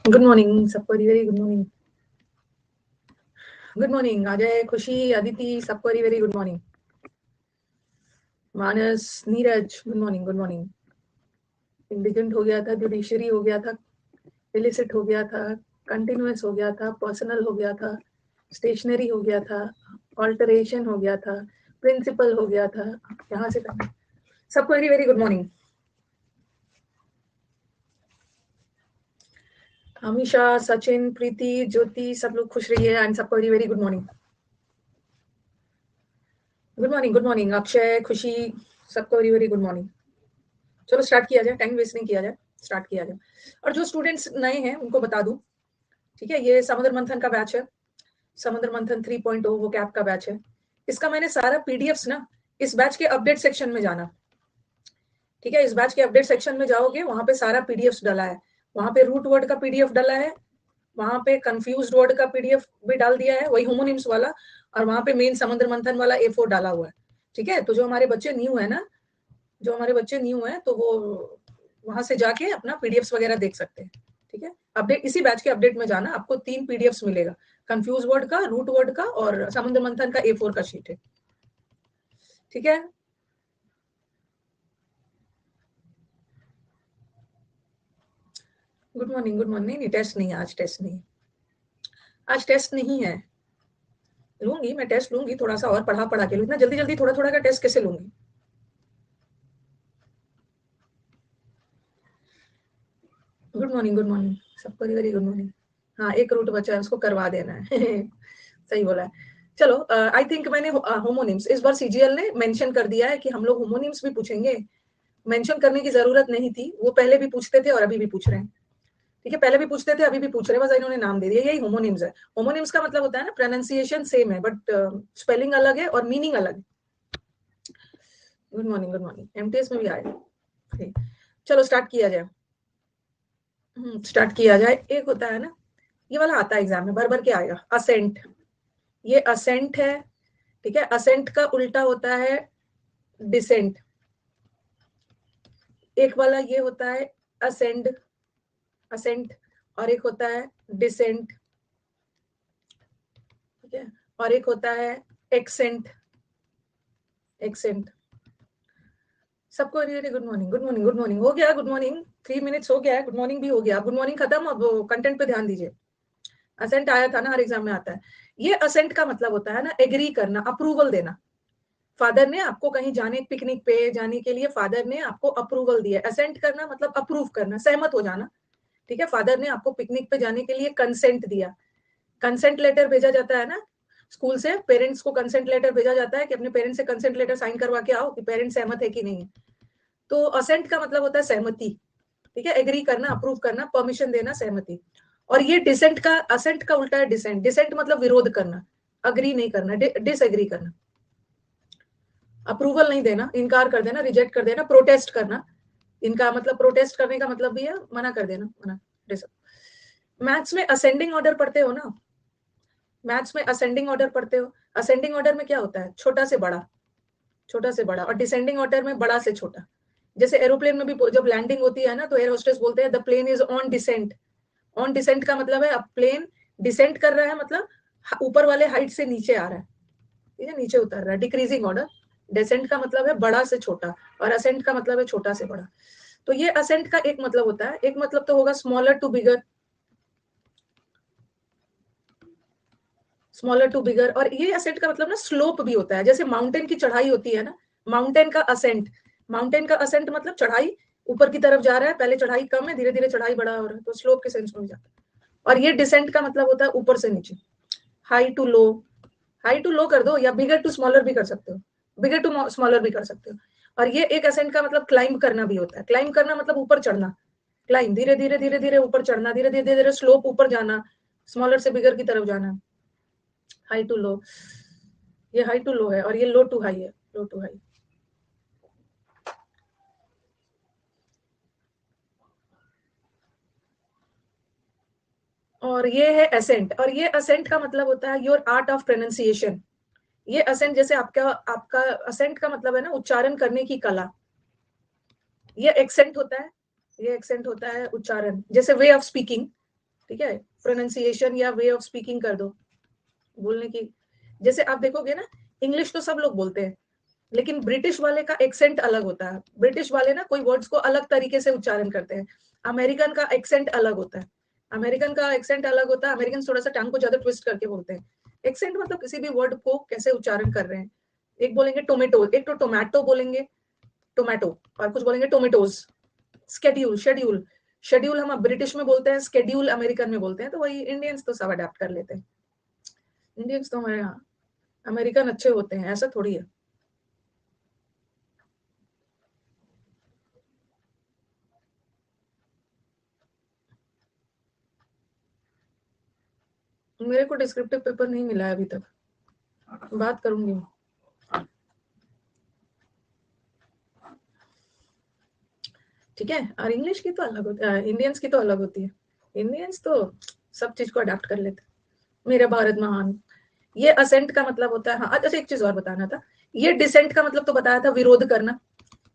Good morning सबको, very good morning. Good morning Ajay, Khushi, Aditi, सबको very good morning. Manas, Neeraj, good morning good morning. Indigent हो गया था, जुडिशरी हो गया था, इलिसिट हो गया था, कंटिन्यूअस हो गया था, पर्सनल हो गया था, स्टेशनरी हो गया था, ऑल्टरेशन हो गया था, प्रिंसिपल हो गया था। यहाँ से करना। सबको very good morning. Amisha, Sachin, Preeti, Jyoti, सब लोग खुश रहिए एंड सबको very good morning. Good morning good morning. Akshay, Khushi, सबको वेरी गुड मॉर्निंग। चलो स्टार्ट किया जाए, टाइम वेस्ट नहीं किया जाए, स्टार्ट किया जाए। और जो स्टूडेंट्स नए हैं उनको बता दूं, ठीक है, ये समुद्र मंथन का बैच है, समुद्र मंथन 3.0 वो कैप का बैच है। इसका मैंने सारा पीडीएफ्स ना इस बैच के अपडेट सेक्शन में जाना, ठीक है, इस बैच के अपडेट सेक्शन में जाओगे, वहां पे सारा पीडीएफ डाला है, वहां पे रूट वर्ड का पीडीएफ डाला है, वहां पे कंफ्यूज्ड वर्ड का पीडीएफ भी डाल दिया है, वही होमोनिम्स वाला, और वहां पे मेन समुद्र मंथन वाला A4 डाला हुआ है। ठीक है, तो जो हमारे बच्चे न्यू है ना, जो हमारे बच्चे न्यू है तो वो वहां से जाके अपना पीडीएफ वगैरह देख सकते हैं। ठीक है, अपडेट इसी बैच के अपडेट में जाना, आपको 3 पीडीएफ मिलेगा, कंफ्यूज वर्ड का, रूट वर्ड का और समुद्र मंथन का A4 का शीट है। ठीक है, गुड मॉर्निंग गुड मॉर्निंग। नहीं, टेस्ट नहीं, आज टेस्ट नहीं, आज टेस्ट नहीं है। लूंगी, मैं टेस्ट लूंगी, थोड़ा सा और पढ़ा के लूँ, इतना जल्दी जल्दी थोड़ा थोड़ा का टेस्ट कैसे लूंगी। गुड मॉर्निंग गुड मॉर्निंग, सबको वेरी गुड मॉर्निंग। हाँ, एक रूट बचा है, उसको करवा देना है। सही बोला है। चलो, आई थिंक मैंने होमोनिम्स इस बार सीजीएल ने मेंशन कर दिया है कि हम लोग होमोनिम्स भी पूछेंगे। मेंशन करने की जरूरत नहीं थी, वो पहले भी पूछते थे और अभी भी पूछ रहे हैं। ठीक है, पहले भी पूछते थे, अभी भी पूछ रहे हैं, बस इन्होंने नाम दे दिया, यही होमोनिम्स है। होमोनिम्स का मतलब होता है ना, प्रोनाउंसिएशन सेम है बट स्पेलिंग अलग है और मीनिंग अलग है। Good morning good morning, MTS में भी आए। चलो स्टार्ट किया जाए, स्टार्ट किया जाए। एक होता है ना, ये वाला आता है एग्जाम में, भर भर के आएगा, असेंट। ये असेंट है, ठीक है, असेंट का उल्टा होता है डिसेंट। एक वाला ये होता है असेंड, असेंट, और एक होता है डिसेंट, ठीक है, और एक होता है एक्सेंट, एक्सेंट। सबको very good morning good morning good morning. हो गया गुड मॉर्निंग, 3 मिनट्स हो गया है, गुड मॉर्निंग भी हो गया, गुड मॉर्निंग खत्म, अब कंटेंट पे ध्यान दीजिए। असेंट आया था ना, हर एग्जाम में आता है। ये असेंट का मतलब होता है ना, एग्री करना, अप्रूवल देना। फादर ने आपको कहीं जाने, पिकनिक पे जाने के लिए फादर ने आपको अप्रूवल दिया। असेंट करना मतलब अप्रूव करना, सहमत हो जाना। ठीक है, फादर ने आपको पिकनिक पे जाने के लिए कंसेंट दिया। कंसेंट लेटर भेजा जाता है ना स्कूल से, पेरेंट्स को कंसेंट लेटर भेजा जाता है कि अपने पेरेंट्स से कंसेंट लेटर साइन करवा के आओ कि पेरेंट्स सहमत है कि नहीं है। तो असेंट का मतलब होता है सहमति। ठीक है, एग्री करना, अप्रूव करना, परमिशन देना, सहमति। और ये डिसेंट का, असेंट का उल्टा है डिसेंट। डिसेंट मतलब विरोध करना, अग्री नहीं करना, डिसएग्री करना, अप्रूवल नहीं देना, इनकार कर देना, रिजेक्ट कर देना, प्रोटेस्ट करना। इनका मतलब प्रोटेस्ट करने का मतलब भी है मना कर देना, मना। मैथ्स में असेंडिंग ऑर्डर पढ़ते हो ना, मैथ्स में असेंडिंग ऑर्डर पढ़ते हो। असेंडिंग ऑर्डर में क्या होता है, छोटा से बड़ा, छोटा से बड़ा, और डिसेंडिंग ऑर्डर में बड़ा से छोटा। जैसे एरोप्लेन में भी जब लैंडिंग होती है ना, तो एयर होस्टेस बोलते हैं the plane is on descent. On descent का मतलब है अब प्लेन डिसेंट कर रहा है, मतलब ऊपर वाले हाइट से नीचे आ रहा है, ठीक है, नीचे उतर रहा है, डिक्रीजिंग ऑर्डर। डिसेंट का मतलब है बड़ा से छोटा, और असेंट का मतलब है छोटा से बड़ा। तो ये असेंट का एक मतलब होता है, एक मतलब तो होगा smaller to bigger, smaller to bigger. और ये असेंट का मतलब ना स्लोप भी होता है, जैसे माउंटेन की चढ़ाई होती है ना, माउंटेन का असेंट, माउंटेन का असेंट मतलब चढ़ाई ऊपर की तरफ जा रहा है, पहले चढ़ाई कम है, धीरे धीरे चढ़ाई बड़ा हो रहा है, तो स्लोप के सेंस में जाता है। और ये डिसेंट का मतलब होता है ऊपर से नीचे, high to low, high to low कर दो, या बिगर टू स्मॉलर भी कर सकते हो, बिगर टू स्मॉलर भी कर सकते हो। और ये एक असेंट का मतलब क्लाइंब करना भी होता है। क्लाइंब करना मतलब ऊपर चढ़ना, क्लाइंब, धीरे धीरे धीरे धीरे ऊपर चढ़ना, धीरे धीरे धीरे स्लोप ऊपर जाना, स्मॉलर से बिगर की तरफ जाना। हाई टू लो, ये हाई टू लो है, और ये लो टू हाई है, लो टू हाई। और ये है असेंट, और ये असेंट का मतलब होता है योर आर्ट ऑफ प्रोनाउंसिएशन। ये असेंट, जैसे आपका आपका असेंट का मतलब है ना उच्चारण करने की कला। ये एक्सेंट होता है, ये एक्सेंट होता है उच्चारण, जैसे वे ऑफ स्पीकिंग, ठीक है, प्रोनाउंसिएशन या वे ऑफ स्पीकिंग कर दो बोलने की। जैसे आप देखोगे ना, इंग्लिश तो सब लोग बोलते हैं, लेकिन ब्रिटिश वाले का एक्सेंट अलग होता है। ब्रिटिश वाले ना कोई वर्ड्स को अलग तरीके से उच्चारण करते हैं। अमेरिकन का एक्सेंट अलग होता है। अमेरिकन का एक्सेंट अलग होता है। अमेरिकन थोड़ा सा टंग को ज्यादा ट्विस्ट करके बोलते हैं। एक्सेंट मतलब किसी भी वर्ड को कैसे उच्चारण कर रहे हैं। एक बोलेंगे टोमेटो, एक तो टोमेटो बोलेंगे, टोमेटो, और कुछ बोलेंगे टोमेटोज। स्केड्यूल, शेड्यूल, शेड्यूल हम ब्रिटिश में बोलते हैं, स्केड्यूल अमेरिकन में बोलते हैं। तो वही इंडियंस तो सब अडेप्ट कर लेते हैं। इंडियंस तो हमारे यहाँ अमेरिकन अच्छे होते हैं, ऐसा थोड़ी है। मेरे को डिस्क्रिप्टिव पेपर नहीं मिला है अभी तक, बात करूंगी। ठीक है, और इंग्लिश की तो अलग होती है, इंडियंस की तो अलग होती है। इंडियंस तो सब चीज को अडेप्ट कर लेते हैं। मेरा भारत महान, ये असेंट का मतलब होता है। हाँ अच्छा, एक चीज और बताना था। ये डिसेंट का मतलब तो बताया था, विरोध करना।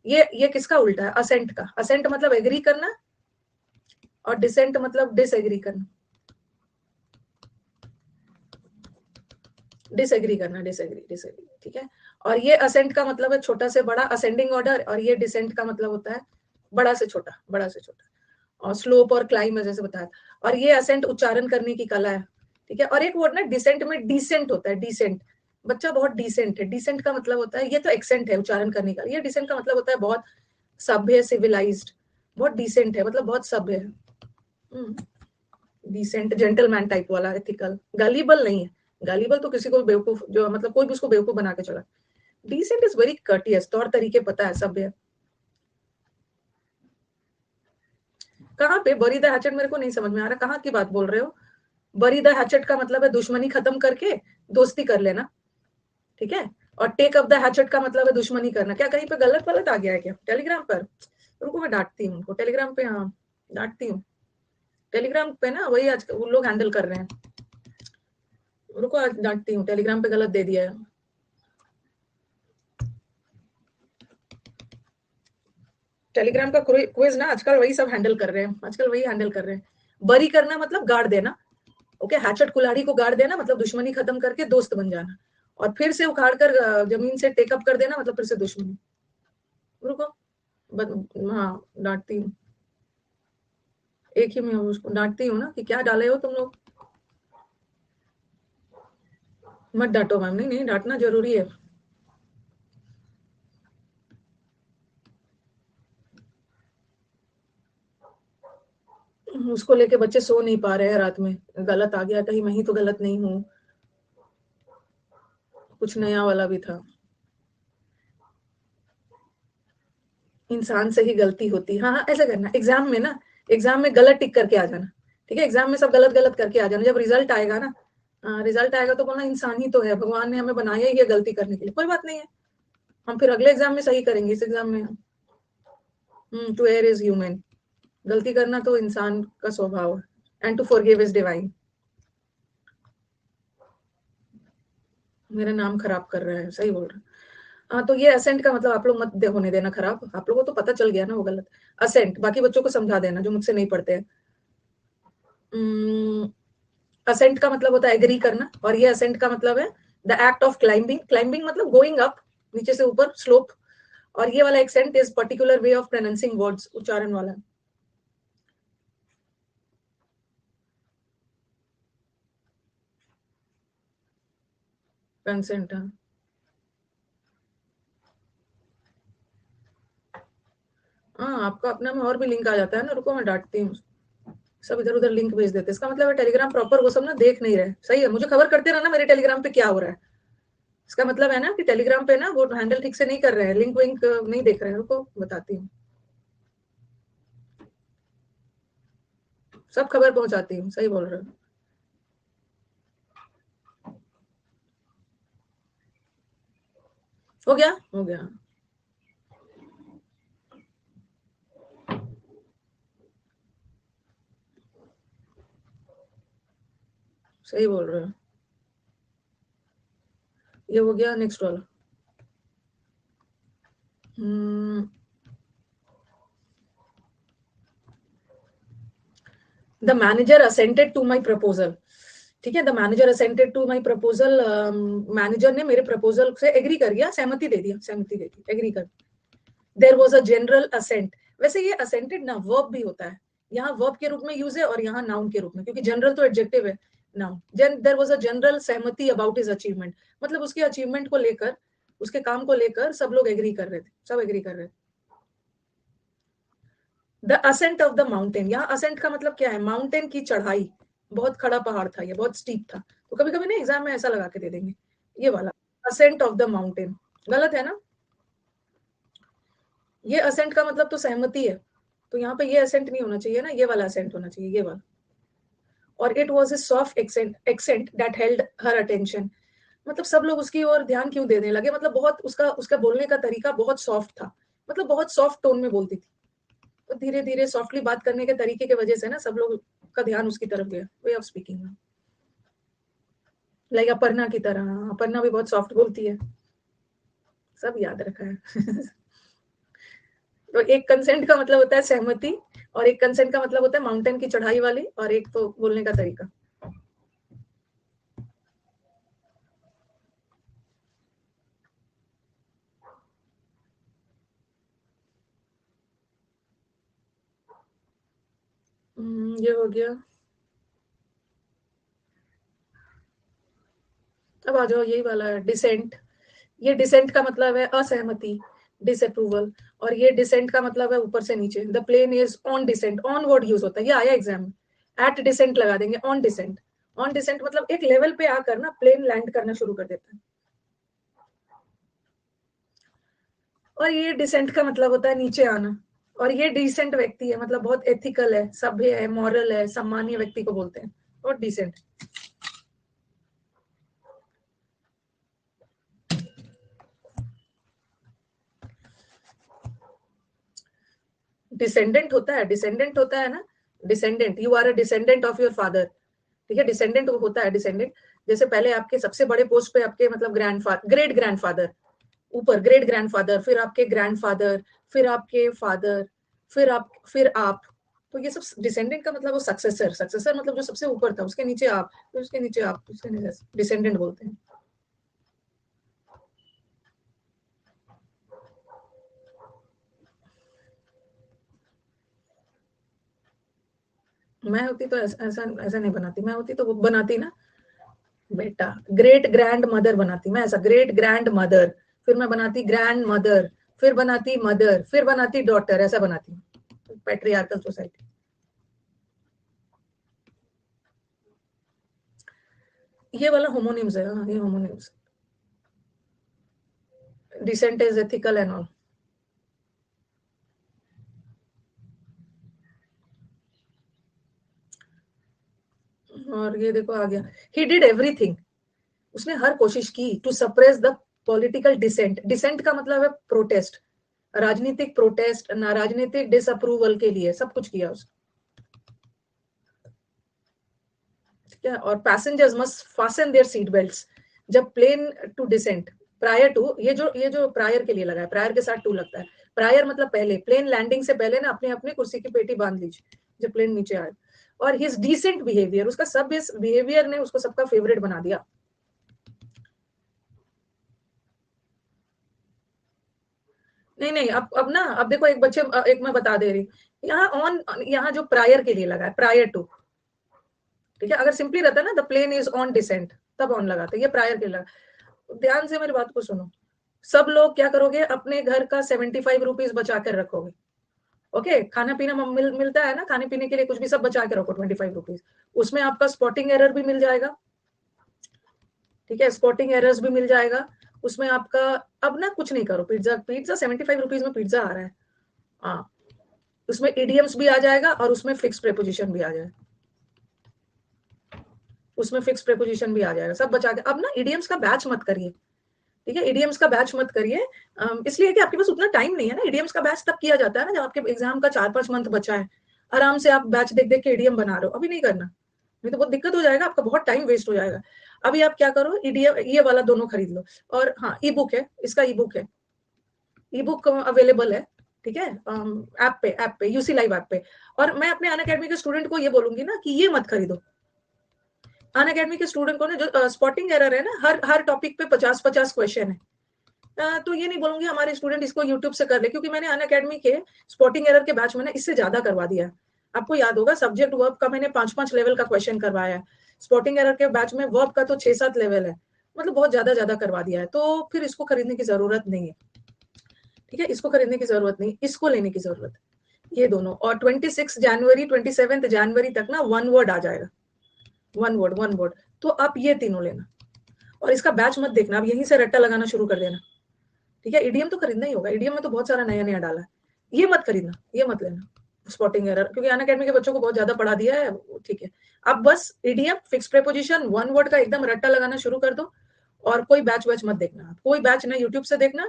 ये किसका उल्टा है? असेंट का। असेंट मतलब एग्री करना, और डिसेंट मतलब डिसएग्री करना। डिसएग्री करना, डिसएग्री, डिसएग्री, ठीक है। और ये असेंट का मतलब है छोटा से बड़ा, असेंडिंग ऑर्डर। और ये डिसेंट का मतलब होता है बड़ा से छोटा, बड़ा से छोटा। और स्लोप और क्लाइम जैसे बताया। और ये असेंट उच्चारण करने की कला है, ठीक है। और एक वर्ड ना डिसेंट में डिसेंट होता है, डिसेंट। बच्चा बहुत डिसेंट है। डिसेंट का मतलब होता है, ये तो एक्सेंट है उच्चारण करने का, ये डिसेंट का मतलब होता है बहुत सभ्य, सिविलाइज्ड। बहुत डिसेंट है मतलब बहुत सभ्य है। डिसेंट, जेंटलमैन टाइप वाला, एथिकल। गलीबल नहीं है। गलीबल तो किसी को बेवकूफ, जो मतलब कोई भी उसको बेवकूफ बना के चला। डिसेंट इज वेरी कर्टियस, तौर तरीके पता है, सभ्य। कहाँ पे बरी द हैचेट? मेरे को नहीं समझ में आ रहा, कहाँ की बात बोल रहे हो? बरी द हैचेट का मतलब है दुश्मनी खत्म करके दोस्ती कर लेना, ठीक है। और टेक अप द हैचेट का मतलब है दुश्मनी करना। क्या कहीं पे गलत गलत आ गया है क्या टेलीग्राम पर? रुको मैं डांटती हूँ उनको टेलीग्राम पे, हाँ डांटती हूँ। टेलीग्राम पे ना वही आज वो लोग हैंडल कर रहे हैं। रुको आज डांटती हूँ, टेलीग्राम पे गलत दे दिया है। टेलीग्राम का क्विज ना आजकल वही सब हैंडल कर रहे हैं, आजकल वही हैंडल कर रहे हैं। बरी करना मतलब गाड़ देना, ओके। हैचेट कुल्हाड़ी को गाड़ देना मतलब दुश्मनी खत्म करके दोस्त बन जाना। और फिर से उखाड़ कर जमीन से टेकअप कर देना मतलब फिर से दुश्मनी। रुको, हाँ डांटती हूँ। एक ही मैं उसको डांटती हूँ ना कि क्या डाले हो तुम लोग। मत डांटो मैम, नहीं नहीं डांटना जरूरी है। उसको लेके बच्चे सो नहीं पा रहे हैं रात में, गलत आ गया कहीं मैं ही तो गलत नहीं हूँ। कुछ नया वाला भी था। इंसान से ही गलती होती है। हाँ हाँ, ऐसा करना एग्जाम में ना, एग्जाम में गलत टिक करके आ जाना, ठीक है। एग्जाम में सब गलत गलत करके आ जाना। जब रिजल्ट आएगा ना, रिजल्ट आएगा तो बोलना इंसान ही तो है, भगवान ने हमें बनाया ही है गलती करने के लिए, कोई बात नहीं है। हम फिर अगले एग्जाम में सही करेंगे, इस एग्जाम में। To err is human. गलती करना तो इंसान का स्वभाव है। And to forgive is divine. मेरा नाम खराब कर रहा है, सही बोल रहा है। हाँ तो ये असेंट का मतलब आप लोग मत होने देना खराब। आप लोगों को तो पता चल गया ना वो गलत असेंट। बाकी बच्चों को समझा देना जो मुझसे नहीं पढ़ते हैं। असेंट का मतलब होता है एग्री करना, और ये असेंट का मतलब है the act of climbing. Climbing मतलब गोइंग अप, नीचे से ऊपर, स्लोप। और ये वाला accent is particular way of pronouncing words, उच्चारण वाला। कंसेंट, हाँ आपका अपना में और भी लिंक आ जाता है ना। रुको मैं डांटती हूँ, सब इधर उधर लिंक भेज देते। इसका मतलब है टेलीग्राम प्रॉपर वो सब ना देख नहीं रहे। सही है, मुझे खबर करते रहना मेरे टेलीग्राम पे क्या हो रहा है। इसका मतलब है ना कि टेलीग्राम पे ना वो हैंडल ठीक से नहीं कर रहे हैं, लिंक विंक नहीं देख रहे हैं। रुको बताती हूँ, सब खबर पहुंचाती हूँ। सही बोल रहे हो। हो गया, हो गया। सही बोल रहे हो। ये हो गया, नेक्स्ट वाला। Hmm, the manager assented to my proposal, ठीक है, the manager assented to my proposal, manager ने मेरे प्रपोजल से एग्री कर गया, सहमति दे दिया, सहमति दे दी, एग्री कर। There was a general assent, वैसे ये असेंटेड ना वर्ब भी होता है, यहाँ वर्ब के रूप में यूज है और यहाँ नाउन के रूप में, क्योंकि जनरल तो एडजेक्टिव है, noun. There was a general सहमति अबाउट हिज अचीवमेंट, मतलब उसके अचीवमेंट को लेकर, उसके काम को लेकर सब लोग एग्री कर रहे थे, सब एग्री कर रहे थे। The ascent of the mountain, यहाँ असेंट का मतलब क्या है, माउंटेन की चढ़ाई, बहुत खड़ा पहाड़ था ये, बहुत स्टीप था, तो कभी कभी ना एग्जाम में ऐसा लगा के दे देंगे, ये वाला असेंट ऑफ द माउंटेन, गलत है ना, ये असेंट का मतलब तो सहमति है, तो यहाँ पे ये असेंट नहीं होना चाहिए ना, ये वाला असेंट होना चाहिए, ये वाला। और it was a soft accent that held her attention, मतलब सब लोग उसकी ओर ध्यान क्यों देने लगे, मतलब बहुत उसका उसका बोलने का तरीका बहुत सॉफ्ट था, मतलब बहुत सॉफ्ट टोन में बोलती थी, तो धीरे धीरे सॉफ्टली बात करने के तरीके की वजह से ना सब लोग का ध्यान उसकी तरफ गया, वे ऑफ स्पीकिंग में, लाइक अपर्णा की तरह, अपर्णा भी बहुत सॉफ्ट बोलती है, सब याद रखा है। तो एक कंसेंट का मतलब होता है सहमति, और एक कंसेंट का मतलब होता है माउंटेन की चढ़ाई वाली, और एक तो बोलने का तरीका। ये हो गया। अब आ जाओ यही वाला है डिसेंट, ये डिसेंट का मतलब है असहमति, डिसअप्रूवल, और ये डिसेंट का मतलब है ऊपर से नीचे, the plane is on descent, on word use होता है, ये आया एग्जाम में, एट डिसेंट लगा देंगे, ऑन डिसेंट, ऑन डिसेंट मतलब एक लेवल पे आकर ना प्लेन लैंड करना शुरू कर देता है, और ये डिसेंट का मतलब होता है नीचे आना, और ये डिसेंट व्यक्ति है, मतलब बहुत एथिकल है, सभ्य है, मॉरल है, सम्मानीय व्यक्ति को बोलते हैं, और डिसेंट। डिसेंडेंट होता है, डिसेंडेंट होता है ना, descendant, you are a descendant of your father, ठीक है, डिसेंडेंट होता है डिसेंडेंट, जैसे पहले आपके सबसे बड़े पोस्ट पे आपके मतलब ग्रैंडफादर, ग्रेट ग्रैंडफादर, ऊपर ग्रेट ग्रैंडफादर, फिर आपके ग्रैंडफादर, फिर आपके फादर, फिर आप, तो ये सब डिसेंडेंट का मतलब वो सक्सेसर, सक्सेसर मतलब जो सबसे ऊपर था, उसके नीचे आप, फिर उसके नीचे आप, उसके नीचे डिसेंडेंट बोलते हैं। मैं होती तो ऐसा ऐसा नहीं बनाती, मैं होती तो वो बनाती ना बेटा, ग्रेट ग्रैंड मदर बनाती मैं, ऐसा ग्रेट ग्रैंड मदर, फिर मैं बनाती ग्रैंड मदर, फिर बनाती मदर, फिर बनाती डॉटर, ऐसा बनाती, पैट्रियार्कल सोसाइटी। ये वाला होमोनिम्स है, हाँ ये homonyms, decent is ethical and all. और ये देखो आ गया, ही डिड एवरीथिंग, उसने हर कोशिश की, to suppress the political dissent, dissent का मतलब है प्रोटेस्ट, राजनीतिक प्रोटेस्ट ना, राजनीतिक डिसअप्रूवल के लिए सब कुछ किया उसने, ठीक है, और passengers must fasten their seat belts, जब plane to descent, prior to, ये जो प्रायर के लिए लगा है, प्रायर के साथ टू लगता है, प्रायर मतलब पहले, प्लेन लैंडिंग से पहले ना अपने अपने कुर्सी की पेटी बांध लीजिए जब प्लेन नीचे आए, और हिज डिसेंट बिहेवियर, उसका सब इस बिहेवियर ने उसको सबका फेवरेट बना दिया। नहीं नहीं, अब ना, अब देखो एक बच्चे, एक मैं बता दे रही, यहाँ ऑन, यहाँ जो प्रायर के लिए लगा है, प्रायर टू, ठीक है, अगर सिंपली रहता ना the plane is on descent, तब ऑन लगाते, ये प्रायर के लगा, ध्यान से मेरी बात को सुनो, सब लोग क्या करोगे, अपने घर का 75 रुपीज बचा कर रखोगे, ओके, खाना पीना मिलता है ना, खाने पीने के लिए कुछ भी सब बचा के रखो 25 रुपीज, उसमें आपका स्पॉटिंग एरर भी मिल जाएगा, ठीक है, स्पॉटिंग एरर्स भी मिल जाएगा उसमें आपका। अब ना कुछ नहीं करो, पिज्जा पिज्जा 75 रुपीज में पिज्जा आ रहा है, हाँ, उसमें इडियम्स भी आ जाएगा और उसमें फिक्स प्रेपोजिशन भी आ जाएगा, उसमें फिक्स प्रेपोजिशन भी आ जाएगा, सब बचा के। अब ना इडियम्स का बैच मत करिए, ठीक है, इडियम्स का बैच मत करिए, इसलिए कि आपके पास उतना टाइम नहीं है ना, इडियम्स का बैच तब किया जाता है ना जब आपके एग्जाम का 4-5 मंथ बचा है, आराम से आप बैच देख देख के इडियम बना रहे हो, अभी नहीं करना, नहीं तो बहुत दिक्कत हो जाएगा, आपका बहुत टाइम वेस्ट हो जाएगा। अभी आप क्या करो, इडियम ये वाला दोनों खरीद लो, और हाँ ई बुक है, इसका ई बुक है, ई बुक अवेलेबल है, ठीक है, ऐप पे यूसी लाइव ऐप पे। और मैं अपने अनअकैडमी के स्टूडेंट को ये बोलूंगी ना कि ये मत खरीदो। अनअकैडमी के स्टूडेंट को ना, जो स्पॉटिंग एरर है ना, हर टॉपिक पे 50-50 क्वेश्चन है। तो ये नहीं बोलूंगी हमारे स्टूडेंट इसको यूट्यूब से कर ले, क्योंकि मैंने अनअकैडमी के स्पॉटिंग एरर के बैच में ना इससे ज्यादा करवा दिया है। आपको याद होगा सब्जेक्ट वर्ब का मैंने 5-5 लेवल का क्वेश्चन करवाया है। स्पॉटिंग एरर के बैच में वर्ब का तो 6-7 लेवल है, मतलब बहुत ज्यादा करवा दिया है। तो फिर इसको खरीदने की जरूरत नहीं है, ठीक है, इसको खरीदने की जरूरत नहीं, इसको लेने की जरूरत है, ये दोनों। और 26 जनवरी 27 जनवरी तक ना वन वर्ड आ जाएगा, वन वर्ड। तो आप ये तीनों लेना, और इसका बैच मत देखना, आप यहीं से रट्टा लगाना शुरू कर देना, ठीक है। ईडीएम तो खरीदना ही होगा, ईडीएम में तो बहुत सारा नया नया डाला है, ये मत खरीदना, ये मत लेना स्पॉटिंग एरर, क्योंकि अनअकैडमी के बच्चों को बहुत ज्यादा पढ़ा दिया है, ठीक है। अब बस EDM, fix preposition, one word का एकदम रट्टा लगाना शुरू कर दो, और कोई बैच मत देखना, कोई बैच ना यूट्यूब से देखना,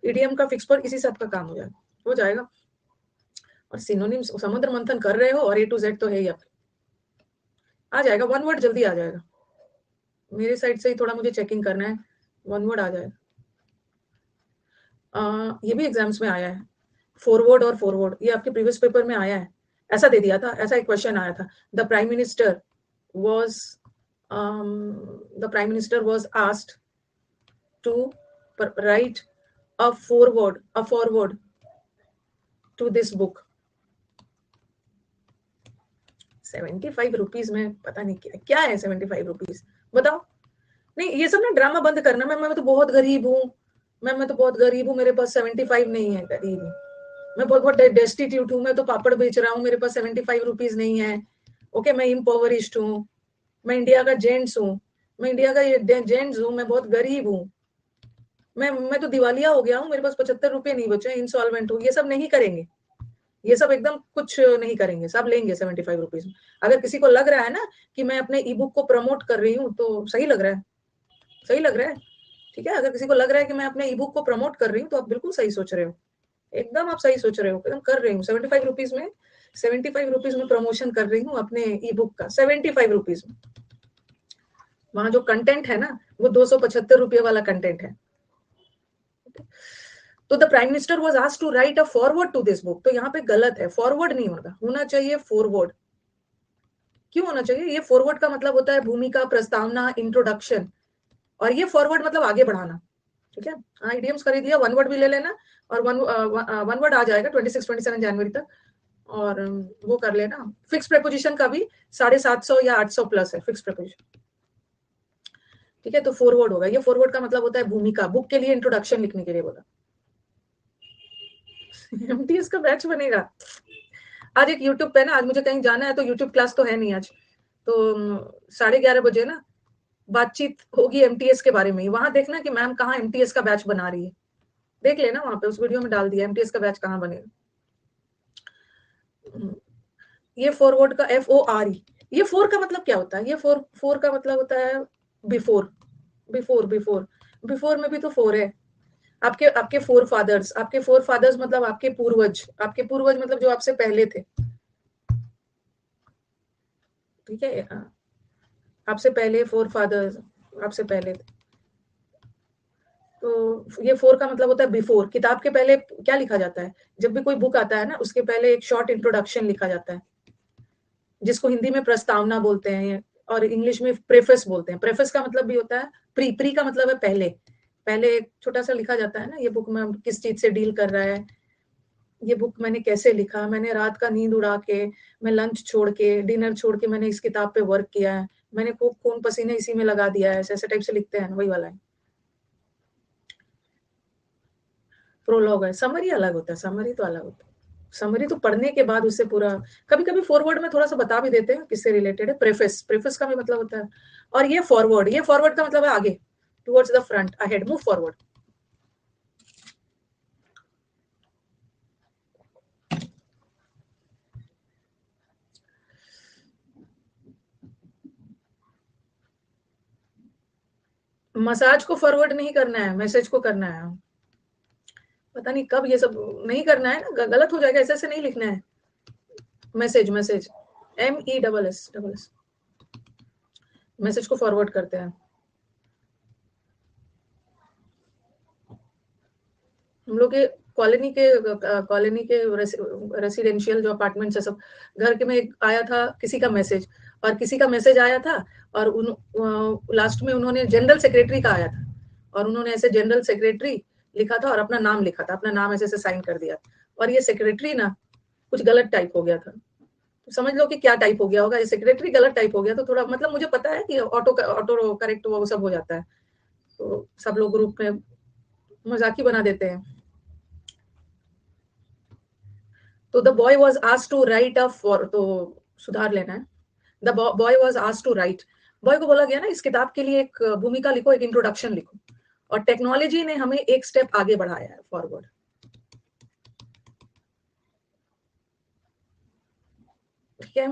ईडीएम का फिक्स पर इसी से आपका काम हो जाएगा। और सिनोनिम्स समुद्र मंथन कर रहे हो, और ए टू जेड तो है ही, आ जाएगा, वन वर्ड जल्दी आ जाएगा, मेरे साइड से ही थोड़ा मुझे चेकिंग करना है, वन वर्ड आ जाएगा। ये भी एग्जाम्स में आया है, फॉरवर्ड और फॉरवर्ड, ये आपके प्रीवियस पेपर में आया है, ऐसा दे दिया था, ऐसा एक क्वेश्चन आया था। The prime minister was asked to write a foreword to this book. 75 rupees में पता नहीं क्या है 75 रुपीज, बताओ। नहीं, ये सब ना ड्रामा बंद करना। मैं तो बहुत गरीब हूँ, मैं तो बहुत गरीब हूँ, मेरे पास 75 नहीं है, गरीब हूँ मैं, बहुत बहुत डेस्टिट्यूट हूँ, मैं तो पापड़ बेच रहा हूँ, मेरे पास 75 रुपीज नहीं है। ओके, मैं इम्पोवरिस्ड हूँ, मैं इंडिया का जेंट्स हूँ, मैं इंडिया का जेंट्स हूँ, मैं बहुत गरीब हूँ, मैं तो दिवालिया हो गया हूँ, मेरे पास 75 रुपए नहीं बचे, इंसॉल्वेंट हूँ। ये सब नहीं करेंगे, ये सब एकदम कुछ नहीं करेंगे, सब लेंगे 75 रुपीज में। अगर किसी को लग रहा है ना कि मैं अपने ई बुक को प्रमोट कर रही हूँ, तो सही लग रहा है, सही लग रहा है, ठीक है। अगर किसी को लग रहा है कि मैं अपने ई बुक को प्रमोट कर रही हूँ, तो आप बिल्कुल सही सोच रहे हो, एकदम आप सही सोच रहे हो, एकदम कर रही हूँ। 75 रुपीज में, 75 रुपीज में प्रमोशन कर रही हूँ अपने ई बुक का, 75 रुपीज में। वहां जो कंटेंट है ना, वो 275 रुपये वाला कंटेंट है। तो the prime minister was asked to write a foreword to this book, तो यहाँ पे गलत है, फॉरवर्ड नहीं होना चाहिए फॉरवर्ड। क्यों होना चाहिए? ये फॉरवर्ड का मतलब होता है भूमिका, प्रस्तावना, इंट्रोडक्शन, और ये फॉरवर्ड मतलब आगे बढ़ाना, ठीक है। हाँ, इडियम्स कर दिया, वन वर्ड भी ले लेना, और वन वर्ड आ जाएगा 26-27 जनवरी तक, और वो कर लेना। फिक्स प्रेपोजिशन का भी 750 या 800 प्लस है फिक्स प्रेपोजिशन, ठीक है। तो फॉरवर्ड होगा, ये फॉरवर्ड का मतलब होता है भूमिका, बुक के लिए इंट्रोडक्शन लिखने के लिए बोला। एमटीएस का बैच बनेगा आज एक यूट्यूब पे ना, आज मुझे कहीं जाना है, तो यूट्यूब क्लास तो है नहीं आज, तो 11:30 बजे ना बातचीत होगी एमटीएस के बारे में ही। वहां देखना कि मैम कहाँ एमटीएस का बैच बना रही है, देख लेना, वहां पे उस वीडियो में डाल दिया एमटीएस का बैच कहाँ बनेगा। ये फॉरवर्ड का FORE, ये फोर का मतलब क्या होता है? ये फोर का मतलब होता है बिफोर, बिफोर में भी तो फोर है। आपके आपके फोर फादर्स, आपके फोर फादर्स मतलब आपके पूर्वज, आपके पूर्वज मतलब जो आपसे पहले थे, ठीक है। आपसे पहले फोर फादर्स, आपसे पहले थे। तो ये फोर का मतलब होता है बिफोर। किताब के पहले क्या लिखा जाता है? जब भी कोई बुक आता है ना, उसके पहले एक शॉर्ट इंट्रोडक्शन लिखा जाता है, जिसको हिंदी में प्रस्तावना बोलते हैं, और इंग्लिश में प्रेफेस बोलते हैं। प्रेफेस का मतलब भी होता है प्री का मतलब है पहले, पहले एक छोटा सा लिखा जाता है ना, ये बुक में किस चीज से डील कर रहा है, ये बुक मैंने कैसे लिखा, मैंने रात का नींद उड़ा के, मैं लंच छोड़ के, डिनर छोड़ के मैंने इस किताब पे वर्क किया है, मैंने खूब खून पसीने इसी में लगा दिया है, ऐसे टाइप से लिखते हैं, वही वाला है। प्रोलॉग है, समरी अलग होता है, समरी तो अलग होता है। समरी तो पढ़ने के बाद उससे पूरा, कभी कभी फॉरवर्ड में थोड़ा सा बता भी देते हैं किससे रिलेटेड है। प्रेफेस, प्रेफेस का भी मतलब होता है। और ये फॉरवर्ड, ये फॉरवर्ड का मतलब है आगे, towards the front, ahead, move forward. Massage को फॉरवर्ड नहीं करना है, मैसेज को करना है। पता नहीं कब ये सब नहीं करना है ना, गलत हो जाएगा, ऐसे ऐसे नहीं लिखना है। मैसेज, मैसेज, MESS, मैसेज को फॉरवर्ड करते हैं हम लोग के कॉलोनी के रेसिडेंशियल जो अपार्टमेंट्स है सब, घर के में एक आया था किसी का मैसेज, और किसी का मैसेज आया था, और लास्ट में उन्होंने जनरल सेक्रेटरी का आया था, और उन्होंने ऐसे जनरल सेक्रेटरी लिखा था और अपना नाम लिखा था, अपना नाम ऐसे ऐसे साइन कर दिया, और ये सेक्रेटरी ना कुछ गलत टाइप हो गया था। तो समझ लो कि क्या टाइप हो गया होगा, ये सेक्रेटरी गलत टाइप हो गया, तो थोड़ा मतलब मुझे पता है कि ऑटो करेक्ट वो सब हो जाता है, तो सब लोग ग्रुप में मजाक ही बना देते हैं। तो the boy was asked to write a for, तो सुधार लेना है, the boy was asked to write, boy को बोला गया ना इस किताब के लिए एक भूमिका लिखो, एक इंट्रोडक्शन लिखो, और टेक्नोलॉजी ने हमें एक स्टेप आगे बढ़ाया है फॉरवर्ड। ठीक है,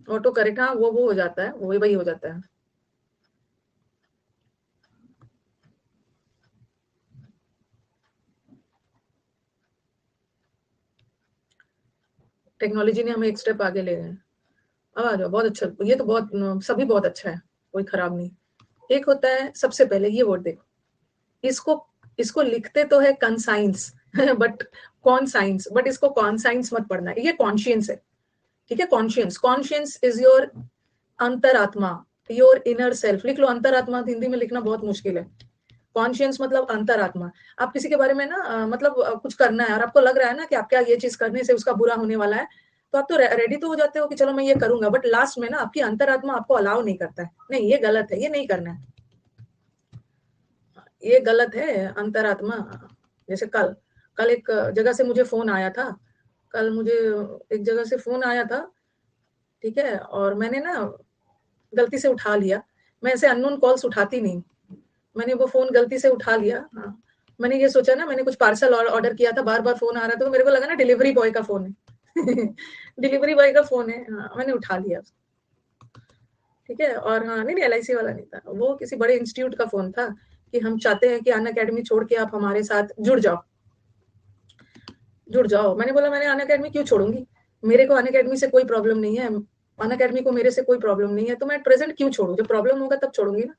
ऑटो करेक्ट, हाँ वो हो जाता है, वो वही हो जाता है। टेक्नोलॉजी ने हमें एक स्टेप आगे ले गए। अब आ जाओ, बहुत अच्छा, ये तो बहुत सभी बहुत अच्छा है, कोई खराब नहीं। एक होता है सबसे पहले ये वर्ड देखो, इसको इसको लिखते तो है कंसाइंस बट कौन साइंस, बट इसको कॉन्साइंस मत पढ़ना, ये कॉन्शियंस है। ठीक है, कॉन्शियंस, कॉन्शियंस इज योर अंतरात्मा, योर इनर सेल्फ। लिख लो अंतरात्मा, हिंदी में लिखना बहुत मुश्किल है। कॉन्शियंस मतलब अंतरात्मा। आप किसी के बारे में ना मतलब कुछ करना है और आपको लग रहा है ना कि आपका ये चीज करने से उसका बुरा होने वाला है, तो आप तो रेडी तो हो जाते हो कि चलो मैं ये करूंगा, बट लास्ट में ना आपकी अंतरात्मा आपको अलाउ नहीं करता है, नहीं ये गलत है, ये नहीं करना है, ये गलत है अंतरात्मा। जैसे कल कल एक जगह से मुझे फोन आया था, कल मुझे एक जगह से फोन आया था, ठीक है, और मैंने ना गलती से उठा लिया, मैं ऐसे अननोन कॉल्स उठाती नहीं, मैंने वो फोन गलती से उठा लिया। हाँ, मैंने ये सोचा ना मैंने कुछ पार्सल ऑर्डर किया था, बार बार फोन आ रहा था, तो मेरे को लगा ना डिलीवरी बॉय का फोन है डिलीवरी बॉय का फोन है, हाँ मैंने उठा लिया। ठीक है, और हाँ नहीं नहीं LIC वाला नहीं था, वो किसी बड़े इंस्टीट्यूट का फोन था कि हम चाहते हैं कि अनअकैडमी छोड़ के आप हमारे साथ जुड़ जाओ, जुड़ जाओ। मैंने बोला मैंने अनअकैडमी क्यों छोड़ूंगी, मेरे को अनअकैडमी से कोई प्रॉब्लम नहीं है, अनअकैडमी को मेरे से कोई प्रॉब्लम नहीं है, तो मैं प्रेजेंट क्यों छोड़ू, जब प्रॉब्लम होगा तब छोड़ूंगी ना,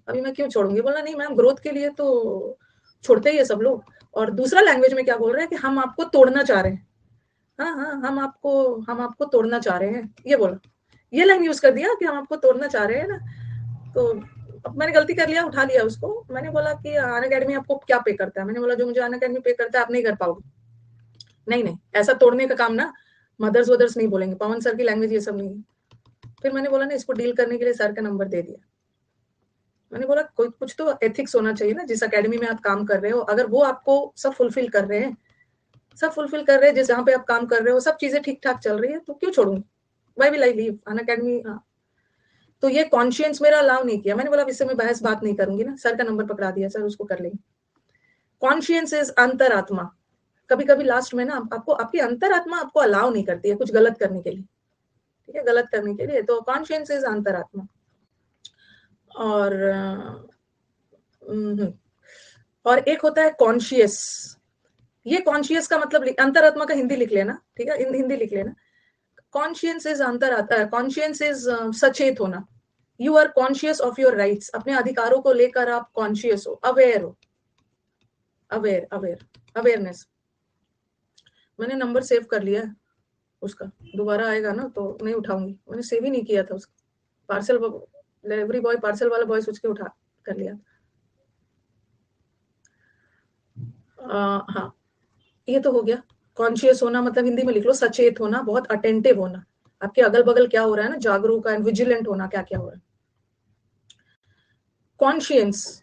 अभी मैं क्यों छोड़ूंगी। बोला नहीं मैम, ग्रोथ के लिए तो छोड़ते ही है सब लोग। और दूसरा लैंग्वेज में क्या बोल रहे हैं कि हम आपको तोड़ना चाह रहे हैं, हाँ हाँ हम आपको तोड़ना चाह रहे हैं, ये बोला, ये लाइन यूज कर दिया कि हम आपको तोड़ना चाह रहे हैं ना। तो अब मैंने गलती कर लिया, उठा लिया उसको। मैंने बोला कि अनअकैडमी आपको क्या पे करता है, मैंने बोला जो मुझे अनअकैडमी पे करता है आप नहीं कर पाओगे, नहीं नहीं ऐसा तोड़ने का काम ना मदर्स वदर्स नहीं बोलेंगे, पवन सर की लैंग्वेज ये सब नहीं है। फिर मैंने बोला ना इसको डील करने के लिए सर का नंबर दे दिया, मैंने बोला कोई कुछ तो एथिक्स होना चाहिए ना, जिस अकेडमी में आप काम कर रहे हो, अगर वो आपको सब फुलफिल कर रहे हैं, सब फुलफिल कर रहे हैं, जिस जहाँ पे आप काम कर रहे हो सब चीजें ठीक ठाक चल रही है, तो क्यों छोड़ूंगी, why will I leave an academy. तो ये कॉन्शियंस मेरा अलाउ नहीं किया, मैंने बोला इससे मैं बहस बात नहीं करूंगी ना, सर का नंबर पकड़ा दिया, सर उसको कर लेंगे। कॉन्शियंस इज अंतरात्मा। कभी कभी लास्ट में ना आपको आपकी अंतरात्मा आपको अलाउ नहीं करती है कुछ गलत करने के लिए, ठीक है, गलत करने के लिए, तो कॉन्शियंस इज अंतरात्मा। और और एक होता है कॉन्शियस, ये कॉन्शियस का मतलब अंतरात्मा का हिंदी लिख लेना, ठीक है, हिंदी लिख लेना। कॉन्शियस इज अंतरात्मा, कॉन्शियस इज सचेत होना, you are conscious of your rights, अपने अधिकारों को लेकर आप कॉन्शियस हो, अवेयर हो, अवेयर अवेयर अवेयरनेस। मैंने नंबर सेव कर लिया है उसका, दोबारा आएगा ना तो नहीं उठाऊंगी, मैंने सेव ही नहीं किया था उसका, पार्सल डिलीवरी बॉय, पार्सल वाला बॉय सोच के उठा कर लिया। हाँ ये तो हो गया। कॉन्शियस होना मतलब हिंदी में लिख लो सचेत होना, बहुत अटेंटिव होना, आपके अगल बगल क्या हो रहा है ना, जागरूक एंड विजिलेंट होना, क्या क्या हो रहा है। कॉन्शियंस,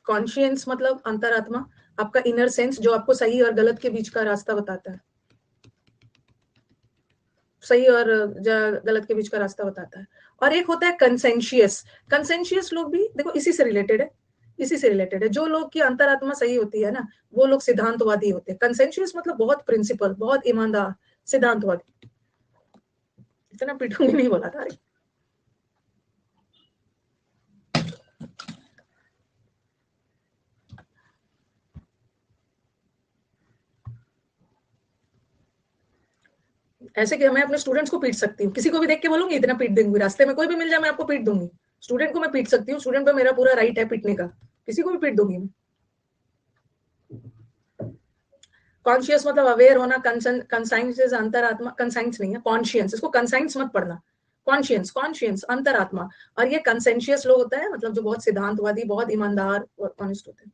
कॉन्शियंस मतलब अंतरात्मा, आपका इनर सेंस जो आपको सही और गलत के बीच का रास्ता बताता है, सही और गलत के बीच का रास्ता बताता है। और एक होता है कंसेंशियस, कंसेंशियस लोग भी देखो इसी से रिलेटेड है, इसी से रिलेटेड है, जो लोग की अंतरात्मा सही होती है ना वो लोग सिद्धांतवादी होते हैं। कंसेंशियस मतलब बहुत प्रिंसिपल, बहुत ईमानदार, सिद्धांतवादी। इतना पीटूंगी नहीं बोला था। ऐसे कि मैं अपने स्टूडेंट्स को पीट सकती हूँ, किसी को भी देख के बोलूंगी इतना पीट दूंगी, रास्ते में कोई भी मिल जाए मैं आपको पीट दूंगी, स्टूडेंट को मैं पीट सकती हूँ, स्टूडेंट पे मेरा पूरा राइट है पीटने का, किसी को भी पीट दूंगी मैं। कॉन्शियस मतलब अवेयर होना, कंसाइंस अंतरात्मा, कंसाइंस नहीं है कॉन्शियस, इसको कंसाइंस मत पढ़ना, कॉन्शियस कॉन्शियस अंतरात्मा। और ये कंसेंशियस लोग होता है, मतलब जो बहुत सिद्धांतवादी, बहुत ईमानदार और ऑनेस्ट होते हैं।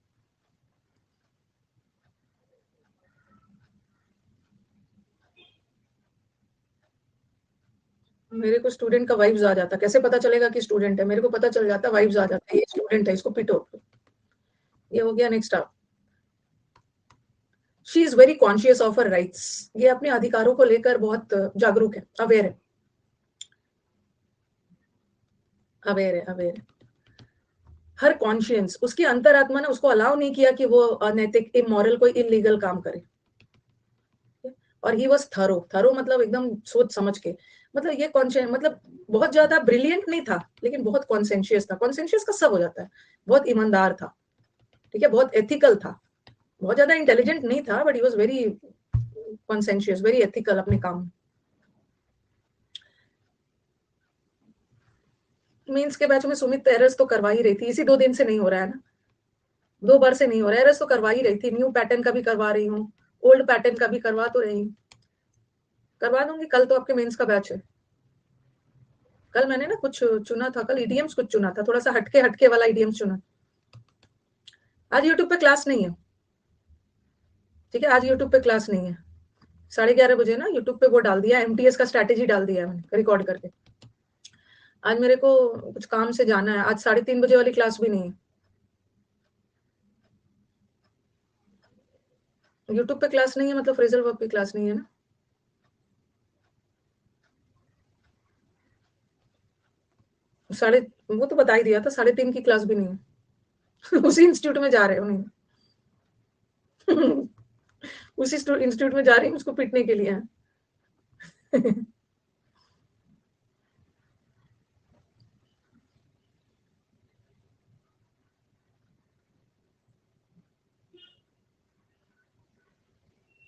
मेरे को स्टूडेंट का वाइब्स आ जाता, कैसे पता चलेगा कि स्टूडेंट है? मेरे को पता चल जाता, वाइब्स आ जाता है, ये स्टूडेंट है, इसको पीटो। ये हो गया। नेक्स्ट आप, she is very conscious of her rights, ये अपने अधिकारों को लेकर बहुत जागरूक है, अवेयर है, अवेयर है, अवेयर है। हर कॉन्शियंस, उसकी अंतरात्मा ने उसको अलाउ नहीं किया कि वो अनैतिक, इमोरल, कोई इलीगल काम करे। और ही वॉज थरो, थरो मतलब एकदम सोच समझ के, मतलब ये कॉन्शियस, मतलब बहुत ज्यादा ब्रिलियंट नहीं था, लेकिन बहुत कॉन्सेंशियस था। कॉन्सेंशियस का सब हो जाता है। बहुत ईमानदार था, ठीक है, बहुत एथिकल था, बहुत ज्यादा इंटेलिजेंट नहीं था, but he was very conscientious, very ethical अपने काम। मीन्स के बैच में सुमित एरर्स तो करवा ही रही थी, इसी 2 दिन से नहीं हो रहा है ना, 2 बार से नहीं हो रहा है, एरर्स तो करवा ही रही थी, न्यू पैटर्न का भी करवा रही हूँ, ओल्ड पैटर्न का भी करवा तो रही हूँ, करवा दूंगी। कल तो आपके मेंस का बैच है। कल मैंने ना कुछ चुना था, कल ईडीएम्स कुछ चुना था, थोड़ा सा हटके हटके वाला ईडीएम्स चुना। आज यूट्यूब पे क्लास नहीं है, ठीक है, आज यूट्यूब पे क्लास नहीं है। 11:30 बजे ना यूट्यूब पे वो डाल दिया, एमटीएस का स्ट्रैटेजी डाल दिया है मैंने रिकॉर्ड करके। आज मेरे को कुछ काम से जाना है, आज 3:30 बजे वाली क्लास भी नहीं है। यूट्यूब पे क्लास नहीं है, मतलब फ्रेजल वर्ब की क्लास नहीं है ना। साढ़े, वो तो बता ही दिया था, 3:30 की क्लास भी नहीं है। उसी इंस्टीट्यूट में जा रहे हो नहीं? उसी इंस्टीट्यूट में जा रही हूँ उसको पीटने के लिए।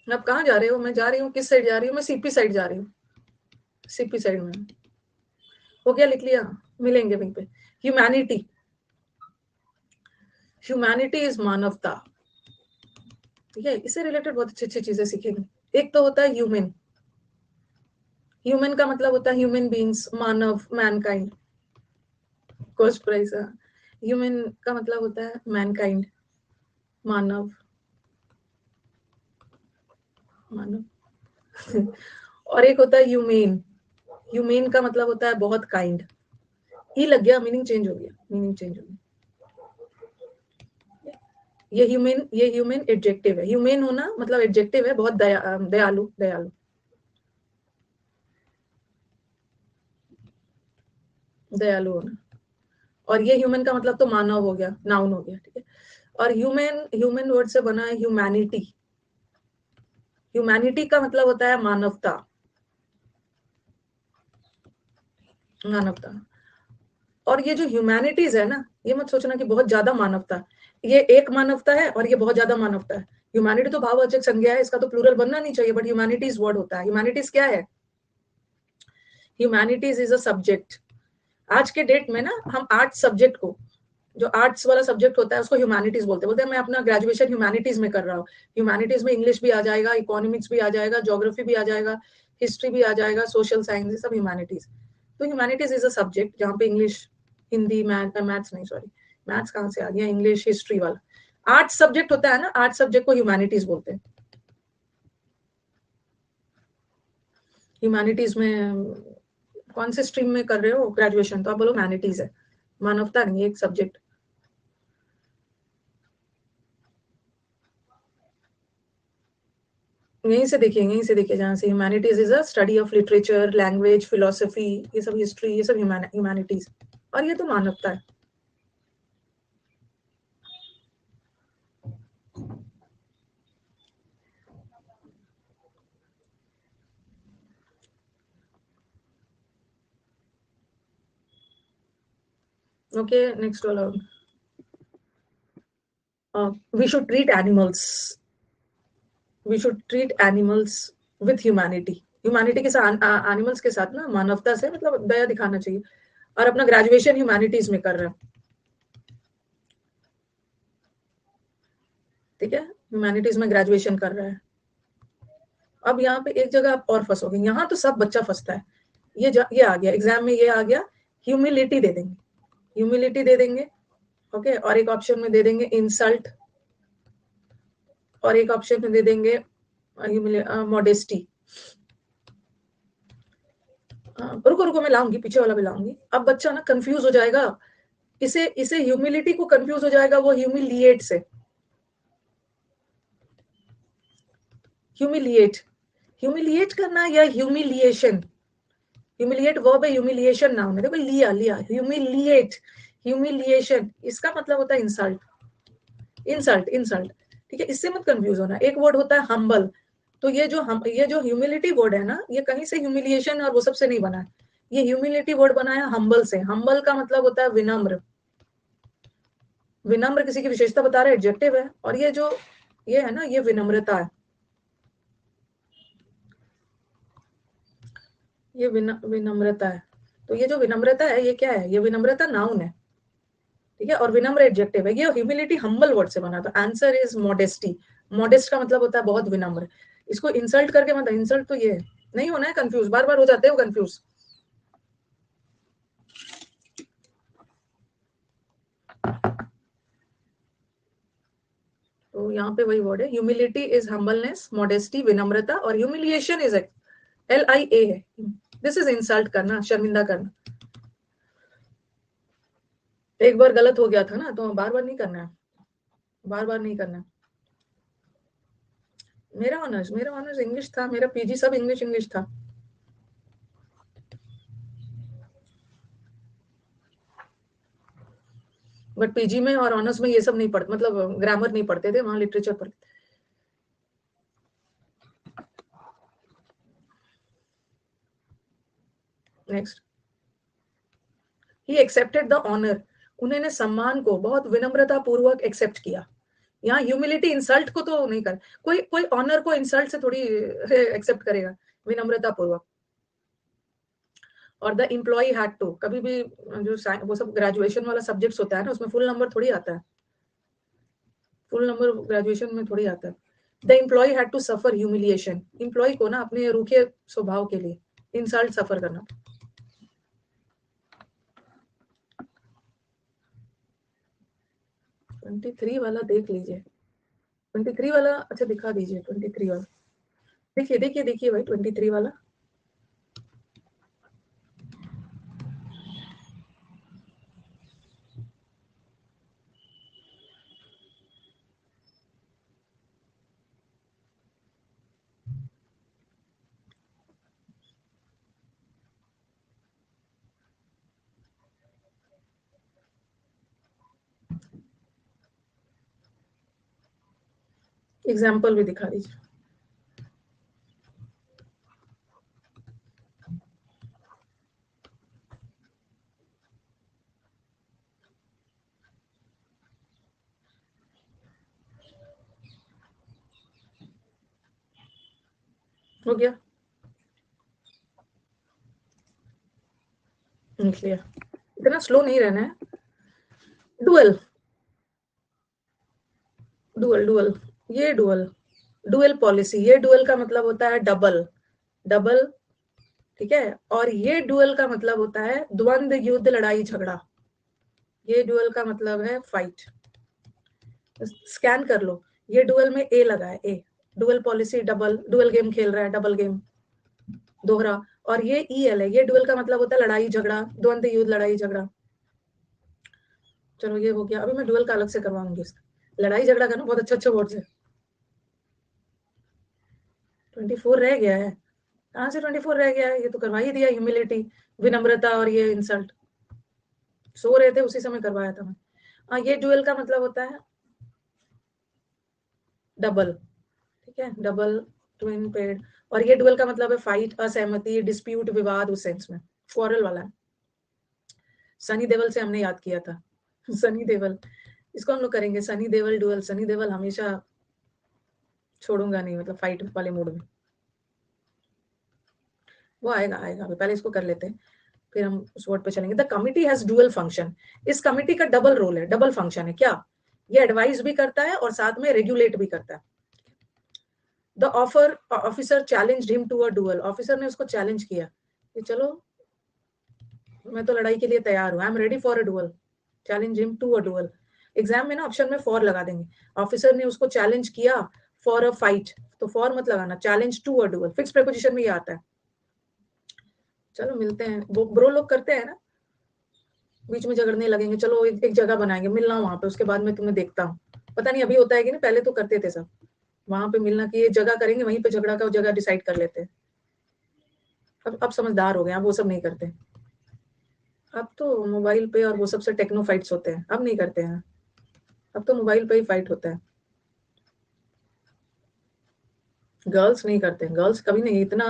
आप कहाँ जा रहे हो? मैं जा रही हूँ, किस साइड जा रही हूँ? मैं सीपी साइड जा रही हूँ, सीपी साइड में। हो गया, लिख लिया, मिलेंगे वहीं पे। ह्यूमैनिटी, ह्यूमैनिटी इज मानवता, ठीक है, इससे रिलेटेड बहुत अच्छी अच्छी चीजें सीखेंगे। एक तो होता है ह्यूमन, ह्यूमन का मतलब होता है ह्यूमन बींग्स, मानव, मैनकाइंड, कॉस्ट प्राइस। ह्यूमन का मतलब होता है मैनकाइंड, मानव, मानव। और एक होता है ह्यूमेन, ह्यूमेन का मतलब होता है बहुत काइंड। ई लग गया, मीनिंग चेंज हो गया, मीनिंग चेंज हो गया। ये ह्यूमन एडजेक्टिव है, ह्यूमेन होना मतलब एडजेक्टिव है, बहुत दयालु, दयालु, दयालु होना। और ये ह्यूमन का मतलब तो मानव हो गया, नाउन हो गया, ठीक है। और ह्यूमन, ह्यूमन वर्ड से बना है ह्यूमैनिटी, ह्यूमैनिटी का मतलब होता है मानवता, मानवता। और ये जो ह्यूमैनिटीज है ना, ये मत सोचना कि बहुत ज्यादा मानवता, ये एक मानवता है और ये बहुत ज्यादा मानवता है। ह्यूमैनिटी तो भाववाचक संज्ञा है, इसका तो प्लूरल बनना नहीं चाहिए, बट ह्यूमैनिटीज वर्ड होता है। ह्यूमैनिटीज क्या है? Humanities is a subject. आज के डेट में ना हम आर्ट्स सब्जेक्ट को, जो आर्ट्स वाला सब्जेक्ट होता है उसको ह्यूमैनिटीज बोलते हैं। बोलते हैं मैं अपना ग्रेजुएशन ह्यूमैनिटीज में कर रहा हूँ। ह्यूमैनिटीज में इंग्लिश भी आ जाएगा, इकोनॉमिक्स भी आ जाएगा, ज्योग्राफी भी आ जाएगा, हिस्ट्री भी आ जाएगा, सोशल साइंस, सब ह्यूमैनिटीज। तो ह्यूमैनिटीज इज अ सब्जेक्ट जहाँ पे इंग्लिश, हिंदी, मैथ्स नहीं, सॉरी, मैथ्स कहाँ से आ गया, इंग्लिश, हिस्ट्री वाला आर्ट्स सब्जेक्ट होता है ना, आर्ट्स सब्जेक्ट को ह्यूमैनिटीज बोलते हैं। ह्यूमैनिटीज में कौन से स्ट्रीम में कर रहे हो ग्रेजुएशन, तो आप बोलो ह्यूमैनिटीज है, मानवता नहीं, एक सब्जेक्ट। यहीं से देखिए, यहीं से देखिए, जहाँ से humanities is a study of literature, language, philosophy, ये सब हिस्ट्री, ये सब ह्यूमैनिटीज, और ये तो मानवता है। ओके, नेक्स्ट वाला, we should treat animals, we should treat animals with humanity. Humanity के साथ, एनिमल्स के साथ ना मानवता से, मतलब दया दिखाना चाहिए। और अपना ग्रेजुएशन ह्यूमैनिटीज में कर रहा है, ठीक है, ह्यूमैनिटीज में ग्रेजुएशन कर रहा है। अब यहाँ पे एक जगह आप और फंसोगे, यहाँ तो सब बच्चा फंसता है। ये आ गया एग्जाम में, ये आ गया, ह्यूमिलिटी दे देंगे, ह्यूमिलिटी दे देंगे, ओके, और एक ऑप्शन में दे देंगे इंसल्ट, और एक ऑप्शन में दे देंगे मॉडेस्टी। रुको रुको, मैं लाऊंगी, पीछे वाला भी लाऊंगी। अब बच्चा ना कंफ्यूज हो जाएगा, इसे ह्यूमिलिटी को कंफ्यूज हो जाएगा वो ह्यूमिलिएट से। ह्यूमिलिएट, ह्यूमिलिएट करना या ह्यूमिलिएशन, ह्यूमिलिएट वर्ब है, ह्यूमिलिएशन नाउन है, देखो लिया लिया, ह्यूमिलिएट, ह्यूमिलिएशन, इसका मतलब होता है इंसल्ट, इंसल्ट इंसल्ट, ठीक है, इससे मत कंफ्यूज होना। एक वर्ड होता है हम्बल, तो ये जो ह्यूमिलिटी वर्ड है ना, ये कहीं से ह्यूमिलिएशन और वो सब से नहीं बना है, ये ह्यूमिलिटी वर्ड बना है हम्बल से। हम्बल का मतलब होता है विनम्र, विनम्र किसी की विशेषता बता रहा है, एडजेक्टिव है, और ये है ना, ये विनम्रता है, ये विनम्रता है। तो ये जो विनम्रता है, ये क्या है, ये विनम्रता नाउन है, ठीक है, और विनम्र एडजेक्टिव है। ये ह्यूमिलिटी हम्बल वर्ड से बना, तो आंसर इज मॉडेस्टी। मॉडेस्ट का मतलब होता है बहुत विनम्र। इसको इंसल्ट करके मतलब, इंसल्ट तो ये है, नहीं होना है कंफ्यूज, बार बार हो जाते हो कंफ्यूज। तो यहाँ पे वही वर्ड है, ह्यूमिलिटी इज हम्बलनेस, मॉडेस्टी विनम्रता, और ह्यूमिलिएशन इज LIA है, दिस इज इंसल्ट करना, शर्मिंदा करना। एक बार गलत हो गया था ना, तो बार बार नहीं करना है, बार बार नहीं करना है। मेरा ऑनर्स इंग्लिश था, मेरा PG सब इंग्लिश था। बट PG में और ऑनर्स में ये सब नहीं पढ़ते, मतलब ग्रामर नहीं पढ़ते थे, वहां लिटरेचर पढ़ते। Next, he accepted the honour, उन्होंने सम्मान को बहुत विनम्रता पूर्वक एक्सेप्ट किया। यहाँ ह्यूमिलिटी इंसल्ट को तो नहीं कर, कोई कोई ऑनर को इंसल्ट से थोड़ी एक्सेप्ट करेगा, विनम्रता पूर्वक। और द एम्प्लॉय हैड टू, कभी भी जो वो सब ग्रेजुएशन वाला सब्जेक्ट्स होता है ना, उसमें फुल नंबर थोड़ी आता है, फुल नंबर ग्रेजुएशन में थोड़ी आता है। The employee had to suffer humiliation, employee को ना अपने रूखे स्वभाव के लिए इंसल्ट सफर करना। ट्वेंटी थ्री वाला देख लीजिए, 23 वाला अच्छा दिखा दीजिए, 23 वाला देखिए देखिए देखिए भाई, 23 वाला। एग्जाम्पल भी दिखा दीजिए। हो गया, लिख लिया, इतना स्लो नहीं रहना है। डुअल, डुअल डुअल, ये डुअल, डुअल पॉलिसी, ये डुअल का मतलब होता है डबल, डबल, ठीक है, और ये डुअल का मतलब होता है द्वंद्व, युद्ध, लड़ाई झगड़ा। ये डुअल का मतलब है फाइट। स्कैन कर लो, ये डुअल में ए लगा है, a, dual policy, double, dual game खेल रहा है, डबल गेम, दोहरा, और ये EL है, ये डुअल का मतलब होता है लड़ाई झगड़ा, द्वंद्व युद्ध, लड़ाई झगड़ा। चलो ये हो गया, अभी मैं डुअल का अलग से करवाऊंगी इसका, लड़ाई झगड़ा का ना बहुत अच्छा अच्छा वर्ड है। 24 रह गया है, कहाँ से 24 रह गया है, ये तो करवा ही दिया, ह्यूमिलिटी, विनम्रता, और ये इंसल्ट। सो रहे थे उसी समय करवाया था मैं। ये डुअल का मतलब होता है डबल, ठीक है, डबल, ट्विन पेड, और ये डुअल का मतलब है फाइट, असहमति, डिस्प्यूट, विवाद, उस सेंस में क्वारल वाला है। सनी देवल से हमने याद किया था, सनी देवल, इसको हम लोग करेंगे, सनी देवल डुअल, सनी देवल हमेशा छोड़ूंगा नहीं, मतलब फाइट वाले मूड में, वो आएगा आएगा, पहले इसको कर लेते हैं। फिर हम उस वर्ड पे चलेंगे। The committee has dual function, इस कमिटी का डबल रोल है, डबल फंक्शन है। क्या? ये एडवाइस भी करता है और साथ में रेगुलेट भी करता है। The officer challenged him to a duel, officer ने उसको चैलेंज किया कि चलो मैं तो लड़ाई के लिए तैयार हूँ, I am ready for a duel, challenge him to a duel. Exam में ना ऑप्शन में फॉर लगा देंगे, ऑफिसर ने उसको चैलेंज किया फॉर अ फाइट, तो फॉर मत लगाना, challenge to a duel, fix preposition में ये आता है। चलो मिलते हैं, वो ब्रो लोग करते हैं ना, बीच में झगड़ने लगेंगे, चलो एक जगह बनाएंगे, मिलना वहां पे, उसके बाद में तुम्हें देखता हूँ। पता नहीं अभी होता है कि नहीं, पहले तो करते थे सब, वहां पे मिलना की ये जगह करेंगे, वहीं पे झगड़ा का जगह डिसाइड कर लेते हैं। अब समझदार हो गए, अब वो सब नहीं करते। अब तो मोबाइल पे और वो सबसे टेक्नो फाइट्स होते हैं, अब नहीं करते हैं, अब तो मोबाइल पे ही फाइट होता है। गर्ल्स नहीं करते, गर्ल्स कभी नहीं, इतना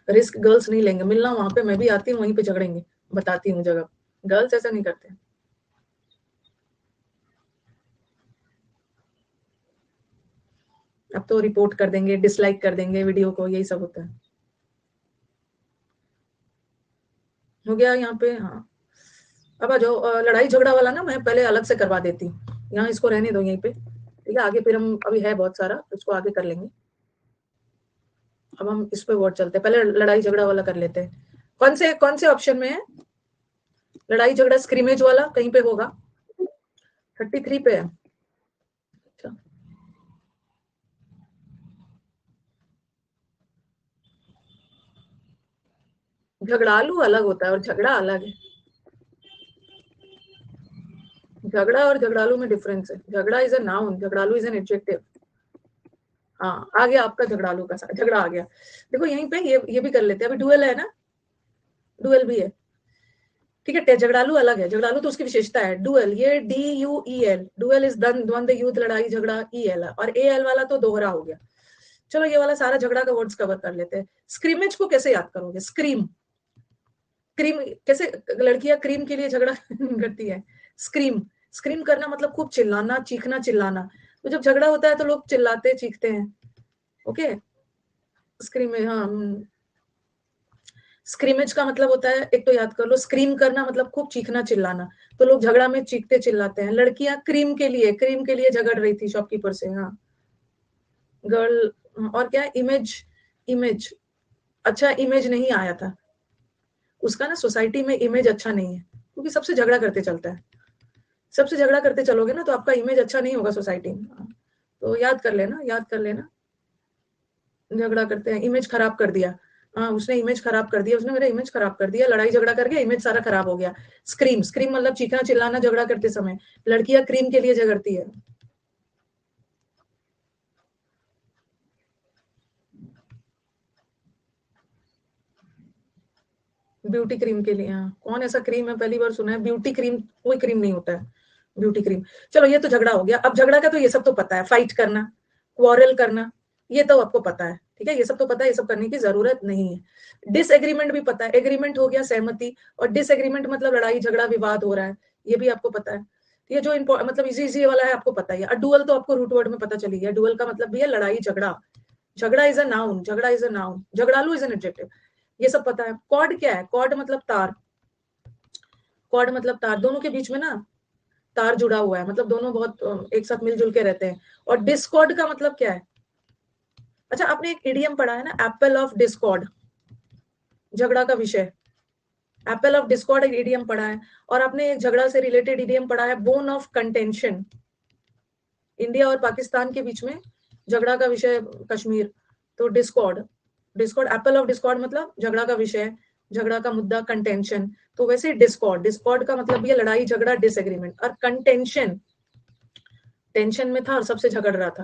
रिस्क गर्ल्स नहीं लेंगे, मिलना वहां पे, मैं भी आती हूँ, वहीं पे झगड़ेंगे, बताती हूँ जगह। गर्ल्स ऐसा नहीं करते। अब तो रिपोर्ट कर देंगे, डिसलाइक कर देंगे वीडियो को, यही सब होता है। हो गया यहाँ पे, हाँ। अब आ जाओ, लड़ाई झगड़ा वाला ना मैं पहले अलग से करवा देती हूँ, यहाँ इसको रहने दो यहीं पे, ठीक है, आगे फिर हम, अभी है बहुत सारा, इसको आगे कर लेंगे। अब हम इस पे वर्ड चलते हैं, पहले लड़ाई झगड़ा वाला कर लेते हैं। कौन से ऑप्शन में है लड़ाई झगड़ा? स्क्रीमेज वाला कहीं पे होगा, 33 पे है। अच्छा, झगड़ालू अलग होता है और झगड़ा अलग है। झगड़ा और झगड़ालू में डिफरेंस है, झगड़ा इज अ नाउन, झगड़ालू इज एन एडजेक्टिव। हाँ, आ गया आपका झगड़ालू का झगड़ा आ गया। देखो यहीं पे ये भी कर लेते हैं, अभी डुअल है ना, डुअल भी है, ठीक है। झगड़ालू अलग है, झगड़ालू तो उसकी विशेषता है, डुअल ये DUEL, डुअल इज द्वंद, युद्ध, लड़ाई झगड़ा, EL और AL वाला तो दोहरा हो गया। चलो ये वाला सारा झगड़ा का वर्ड्स कवर कर लेते हैं। स्क्रीमेज को कैसे याद करोगे? स्क्रीम, क्रीम कैसे, लड़कियां क्रीम के लिए झगड़ा करती है, स्क्रीम, स्क्रीम करना मतलब खूब चिल्लाना, चीखना, चिल्लाना, तो जब झगड़ा होता है तो लोग चिल्लाते चीखते हैं। ओके, स्क्रीम, हाँ। स्क्रीमेज का मतलब होता है, एक तो याद कर लो, स्क्रीम करना मतलब खूब चीखना चिल्लाना, तो लोग झगड़ा में चीखते चिल्लाते हैं। लड़कियां क्रीम के लिए झगड़ रही थी शॉपकीपर से, हाँ। गर्ल, और क्या, इमेज, इमेज, अच्छा इमेज नहीं आया था उसका ना, सोसाइटी में इमेज अच्छा नहीं है, क्योंकि सबसे झगड़ा करते चलता है, सबसे झगड़ा करते चलोगे ना तो आपका इमेज अच्छा नहीं होगा सोसाइटी में। तो याद कर लेना, याद कर लेना, झगड़ा करते हैं, इमेज खराब कर दिया, हाँ उसने इमेज खराब कर दिया, उसने मेरा इमेज खराब कर दिया, लड़ाई झगड़ा करके इमेज सारा खराब हो गया। स्क्रीम, स्क्रीम मतलब चीखना चिल्लाना झगड़ा करते समय, लड़कियां क्रीम के लिए झगड़ती है। ब्यूटी क्रीम के लिए, हाँ, कौन ऐसा क्रीम है, पहली बार सुना है ब्यूटी क्रीम, कोई क्रीम नहीं होता है ब्यूटी क्रीम। चलो ये तो झगड़ा हो गया, अब झगड़ा का तो ये सब तो पता है, फाइट करना, क्वारल करना, ये तो आपको पता है, ठीक है, ये सब तो पता है, ये सब करने की जरूरत नहीं है। डिसएग्रीमेंट भी पता है, एग्रीमेंट हो गया सहमति, और डिसएग्रीमेंट मतलब लड़ाई झगड़ा विवाद हो रहा है, ये भी आपको पता है। ये जो मतलब इजी इजी वाला है आपको पता ही है। डुअल तो आपको रूट वर्ड में पता चली गया, डुअल का मतलब भी है लड़ाई झगड़ा, झगड़ा इज अ नाउन, झगड़ा इज अ नाउन, झगड़ालू इज एन एडजेक्टिव, ये सब पता है। कॉर्ड क्या है? कॉर्ड मतलब तार, कॉर्ड मतलब तार, दोनों के बीच में ना तार जुड़ा हुआ है, मतलब दोनों बहुत एक साथ मिलजुल के रहते हैं। और डिस्कॉर्ड का मतलब क्या है? अच्छा, आपने एक इडियम पढ़ा है ना, एप्पल ऑफ डिस्कॉर्ड, झगड़ा का विषय, एप्पल ऑफ डिस्कॉर्ड एक इडियम पढ़ा है। और आपने एक झगड़ा से रिलेटेड इडियम पढ़ा है, बोन ऑफ कंटेंशन, इंडिया और पाकिस्तान के बीच में झगड़ा का विषय कश्मीर, तो Discord, Discord, Apple of Discord मतलब झगड़ा का विषय, झगड़ा का मुद्दा, कंटेंशन, तो वैसे डिस्कॉर्ड, डिस्कॉर्ड का मतलब ये लड़ाई झगड़ा, डिसएग्रीमेंट, और कंटेंशन टेंशन में था और सबसे झगड़ रहा था,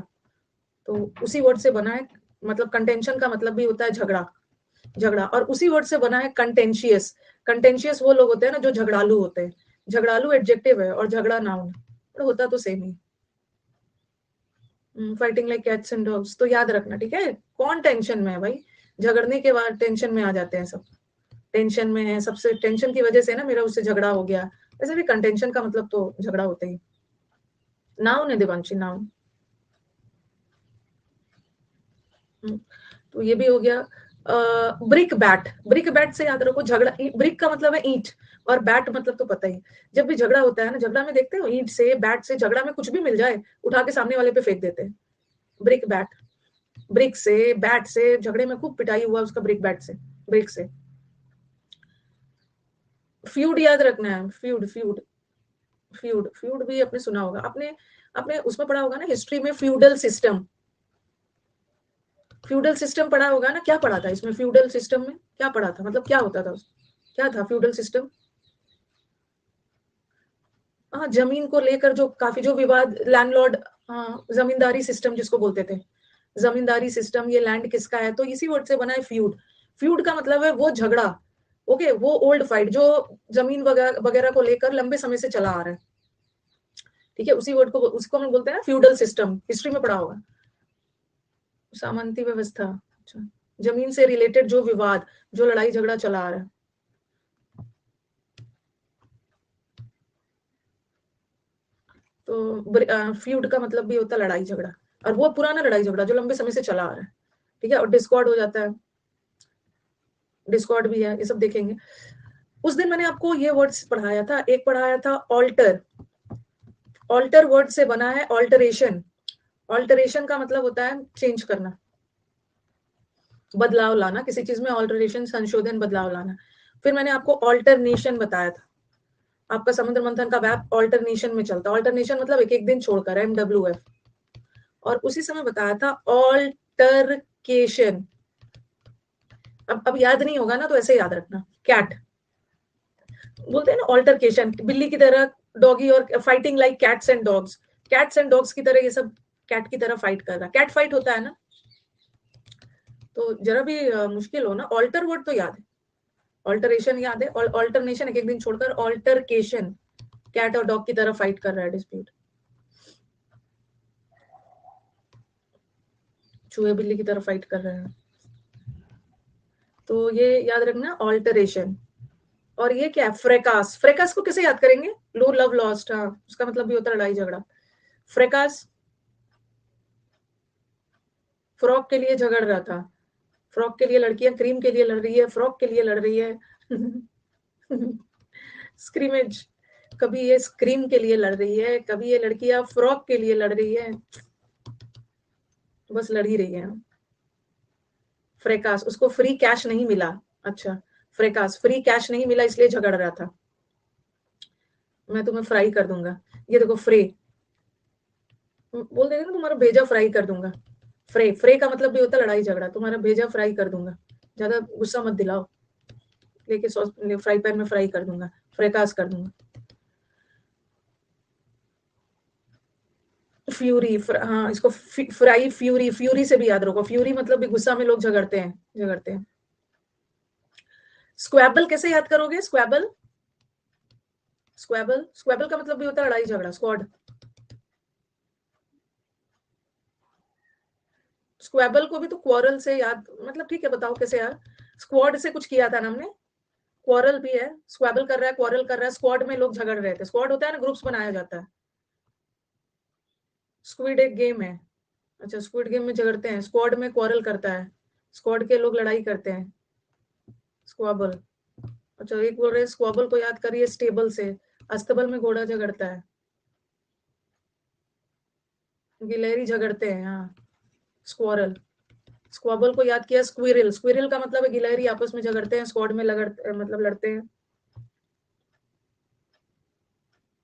तो उसी वर्ड से बना है, मतलब कंटेंशन का मतलब भी होता है झगड़ा, झगड़ा, और उसी वर्ड से बना है कंटेंशियस, कंटेंशियस वो लोग होते हैं ना जो झगड़ालू होते हैं, झगड़ालू एडजेक्टिव है और झगड़ा नाउन, तो होता तो same he. Fighting like cats and dogs, तो याद रखना, ठीक है, कौन टेंशन में है भाई, झगड़ने के बाद टेंशन में आ जाते हैं सब, टेंशन में है, सबसे टेंशन की वजह से ना मेरा उससे झगड़ा हो गया, वैसे भी कंटेंशन का मतलब तो झगड़ा होता ही, नाउन है देवांशी, नाउन। तो ये भी हो गया। ब्रिक बैट, ब्रिक बैट से याद रखो झगड़ा, ब्रिक का मतलब है ईंट और बैट मतलब तो पता ही, जब भी झगड़ा होता है ना, झगड़ा में देखते हो ईंट से बैट से, झगड़ा में कुछ भी मिल जाए उठा के सामने वाले पे फेंक देते हैं। ब्रिक बैट, ब्रिक से बैट से झगड़े में खूब पिटाई हुआ उसका, ब्रिक बैट से, ब्रिक से। फ्यूड याद रखना है, फ्यूड फ्यूड फ्यूड फ्यूड भी आपने सुना होगा, आपने आपने उसमें पढ़ा होगा ना हिस्ट्री में, फ्यूडल सिस्टम, फ्यूडल सिस्टम पढ़ा होगा ना। क्या पढ़ा था इसमें, फ्यूडल सिस्टम में क्या पढ़ा था, मतलब क्या होता था, क्या था फ्यूडल सिस्टम? हाँ, जमीन को लेकर जो काफी जो विवाद, लैंडलॉर्ड, हाँ, जमींदारी सिस्टम जिसको बोलते थे, जमींदारी सिस्टम, ये लैंड किसका है, तो इसी वर्ड से बना है फ्यूड। फ्यूड का मतलब है वो झगड़ा, ओके, वो ओल्ड फाइट जो जमीन वगैरह को लेकर लंबे समय से चला आ रहा है, ठीक है, उसी वर्ड को, उसको हम बोलते हैं ना फ्यूडल सिस्टम, हिस्ट्री में पढ़ा होगा। सामंती व्यवस्था, अच्छा, जमीन से रिलेटेड जो विवाद, जो लड़ाई झगड़ा चला आ रहा है, तो फ्यूड का मतलब भी होता है लड़ाई झगड़ा, और वो पुराना लड़ाई झगड़ा जो लंबे समय से चला आ रहा है, ठीक है, और डिस्कॉर्ड हो जाता है, डिस्कॉर्ड भी है, ये सब देखेंगे। उस दिन मैंने आपको ये वर्ड्स पढ़ाया था, एक पढ़ाया था ऑल्टर, ऑल्टर वर्ड से बना है ऑल्टरेशन, ऑल्टरेशन का मतलब होता है चेंज करना, बदलाव लाना, किसी चीज में ऑल्टरेशन, संशोधन, बदलाव लाना। फिर मैंने आपको ऑल्टरनेशन बताया था, आपका समुद्र मंथन का वैप ऑल्टरनेशन में चलता है, ऑल्टरनेशन मतलब एक एक दिन छोड़कर, MWF। और उसी समय बताया था ऑल्टरकेशन, अब याद नहीं होगा ना तो ऐसे याद रखना, कैट बोलते हैं ना, ऑल्टरकेशन बिल्ली की तरह, डॉगी, और fighting like cats and dogs, cats and dogs की तरह, ये सब कैट की तरह फाइट कर रहा है, कैट फाइट होता है ना, तो जरा भी मुश्किल हो ना, ऑल्टर वर्ड तो याद है, ऑल्टरेशन याद है, और ऑल्टरनेशन एक एक दिन छोड़कर, ऑल्टरकेशन कैट और डॉग की तरह फाइट कर रहा है, डिस्प्यूट, चूहे बिल्ली की तरह फाइट कर रहे हैं, तो ये याद रखना ऑल्टरेशन। और ये क्या है, फ्रेकास, फ्रेकास को कैसे याद करेंगे, लो लव लॉस्ट, हाँ, उसका मतलब भी होता है लड़ाई झगड़ा, फ्रेकास, फ्रॉक के लिए झगड़ रहा था, फ्रॉक के लिए, लड़कियां क्रीम के लिए लड़ रही है, फ्रॉक के लिए लड़ रही है, स्क्रीमेज, कभी ये स्क्रीम के लिए लड़ रही है, कभी ये लड़कियां फ्रॉक के लिए लड़ रही है, बस लड़ ही रही है। फ्रेकास, उसको फ्री कैश नहीं मिला, अच्छा, फ्रेकास, फ्री कैश नहीं मिला इसलिए झगड़ रहा था, मैं तुम्हें फ्राई कर दूंगा, ये देखो फ्रे, बोल देगा ना तुम्हारा भेजा फ्राई कर दूंगा, फ्रे, फ्रे का मतलब भी होता है लड़ाई झगड़ा, तुम्हारा भेजा फ्राई कर दूंगा, ज्यादा गुस्सा मत दिलाओ, लेके सॉस फ्राई पैन में फ्राई कर दूंगा, फ्रेकास कर दूंगा। फ्यूरी, हाँ, इसको फ्राई, फ्यूरी, फ्यूरी से भी याद रखो, फ्यूरी मतलब भी गुस्सा में लोग झगड़ते हैं, झगड़ते हैं। स्क्वैबल कैसे याद करोगे, स्क्वैबल, स्क्वैबल, स्क्वैबल का मतलब भी होता है लड़ाई झगड़ा, स्क्वाड, स्क्वैबल को भी तो क्वारल से याद, मतलब ठीक है, बताओ कैसे यार, स्क्वाड से कुछ किया था ना हमने, क्वारल भी है, स्क्वैबल कर रहा है, क्वारल कर रहा है, स्क्वाड में लोग झगड़ रहे थे, स्क्वाड होता है ना, ग्रुप्स बनाया जाता है, स्क्विड एक गेम है, अच्छा, स्क्विड गेम में झगड़ते हैं, स्क्वाड में क्वारल करता है, स्क्वाड के लोग लड़ाई करते हैं, स्क्वाबल, अच्छा, एक बोल रहे स्क्वाबल को याद करिए स्टेबल से, अस्तबल में घोड़ा झगड़ता है, गिलहरी झगड़ते हैं, हाँ, स्क्वारल, स्क्वाबल को याद किया, स्क्विरल, स्क्विरल का मतलब है गिलहरी आपस में झगड़ते हैं, स्क्वाड में मतलब लड़ते हैं,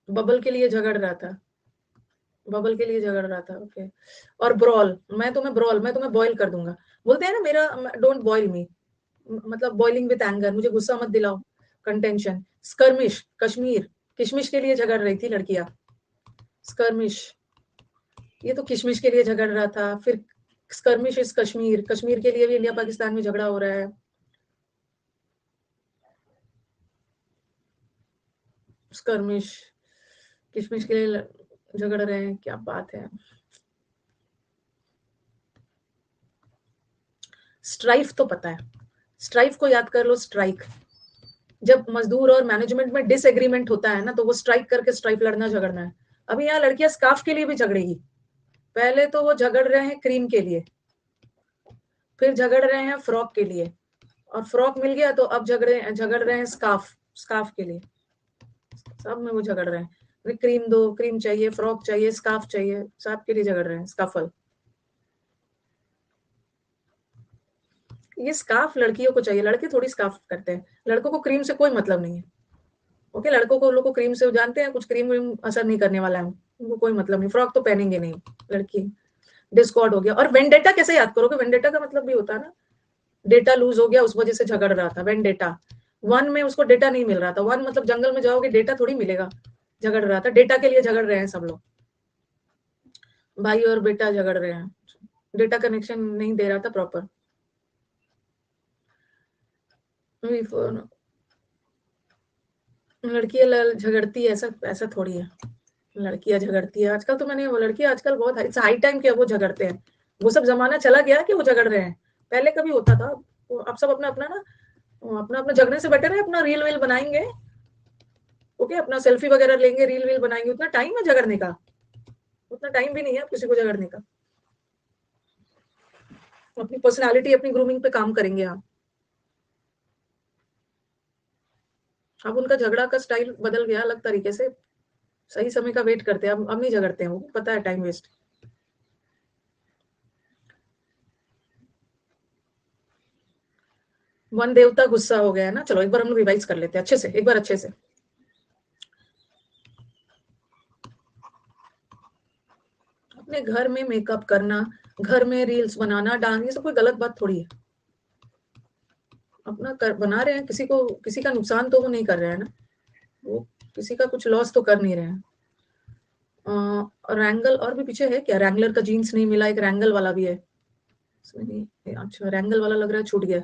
बबल के लिए झगड़ रहा था, बबल के लिए झगड़ रहा था, ओके। और ब्रॉल, ब्रॉल, मैं तुम्हें बॉयल कर दूंगा, बोलते हैं ना, मेरा डोंट बॉयल मी, मतलब बॉइलिंग विद एंगर, मुझे गुस्सा मत दिलाओ, कंटेंशन। स्कर्मिश, कश्मीर, किशमिश के लिए झगड़ रही थी लड़कियां, स्कर्मिश, ये तो किशमिश के लिए झगड़ रहा था, फिर स्कर्मिश इज कश्मीर, कश्मीर के लिए भी इंडिया पाकिस्तान में झगड़ा हो रहा है, स्कर्मिश, किशमिश के लिए झगड़ रहे हैं, क्या बात है। स्ट्राइफ तो पता है, स्ट्राइफ को याद कर लो, स्ट्राइक, जब मजदूर और मैनेजमेंट में डिसएग्रीमेंट होता है ना, तो वो स्ट्राइक करके, स्ट्राइक लड़ना झगड़ना है। अभी यहाँ लड़कियां स्कार्फ के लिए भी झगड़ेगी, पहले तो वो झगड़ रहे हैं क्रीम के लिए, फिर झगड़ रहे हैं फ्रॉक के लिए, और फ्रॉक मिल गया तो अब झगड़ रहे हैं स्कार्फ के लिए। सब में वो झगड़ रहे हैं, क्रीम दो, क्रीम चाहिए, फ्रॉक चाहिए, स्कार्फ चाहिए, सब के लिए झगड़ रहे हैं। स्काफल, ये स्कार्फ लड़कियों को चाहिए, लड़के थोड़ी स्कार्फ करते हैं। लड़कों को क्रीम से कोई मतलब नहीं है। ओके, लड़कों को, लोग को क्रीम से जानते हैं, कुछ क्रीम व्रीम असर नहीं करने वाला है, उनको कोई मतलब नहीं। फ्रॉक तो पहनेंगे नहीं लड़की। डिस्कॉर्ड हो गया। और वेंडेटा कैसे याद करोगे? वेंडेटा का मतलब भी होता है ना, डेटा लूज हो गया, उस वजह से झगड़ रहा था। वेंडेटा, वन में उसको डेटा नहीं मिल रहा था। वन मतलब जंगल में जाओगे डेटा थोड़ी मिलेगा, झगड़ रहा था। डेटा के लिए झगड़ रहे हैं सब लोग, भाई और बेटा झगड़ रहे हैं, डेटा कनेक्शन नहीं दे रहा था प्रॉपर। लड़कियां झगड़ती है, ऐसा ऐसा थोड़ी है। लड़कियां झगड़ती है आजकल, तो मैंने वो लड़कियां आजकल बहुत हाई टाइम के वो झगड़ते हैं। वो सब जमाना चला गया कि वो झगड़ रहे हैं, पहले कभी होता था। अब सब अपना अपना ना, अपना अपना झगड़ने से बेटर है अपना रील वील बनाएंगे। ओके, अपना सेल्फी वगैरह लेंगे, रील वील बनाएंगे। उतना टाइम है झगड़ने का? उतना टाइम भी नहीं है किसी को झगड़ने का। अपनी पर्सनालिटी, अपनी ग्रूमिंग पे काम करेंगे आप। अब उनका झगड़ा का स्टाइल बदल गया, अलग तरीके से। सही समय का वेट करते हैं, अब नहीं झगड़ते हैं, वो पता है टाइम वेस्ट। वन देवता गुस्सा हो गया है ना। चलो एक बार हम लोग रिवाइज कर लेते हैं अच्छे से, एक बार अच्छे से। अपने घर में मेकअप करना, घर में रील्स बनाना, डांस, ये सब कोई गलत बात थोड़ी है। अपना बना रहे हैं, किसी का नुकसान तो वो नहीं कर रहे हैं ना, वो किसी का कुछ लॉस तो कर नहीं रहे हैं। रैंगल और भी पीछे है क्या? रैंगलर का जीन्स नहीं मिला, एक रैंगल वाला भी है इसमें नहीं। अच्छा, रैंगल वाला लग रहा है छूट गया।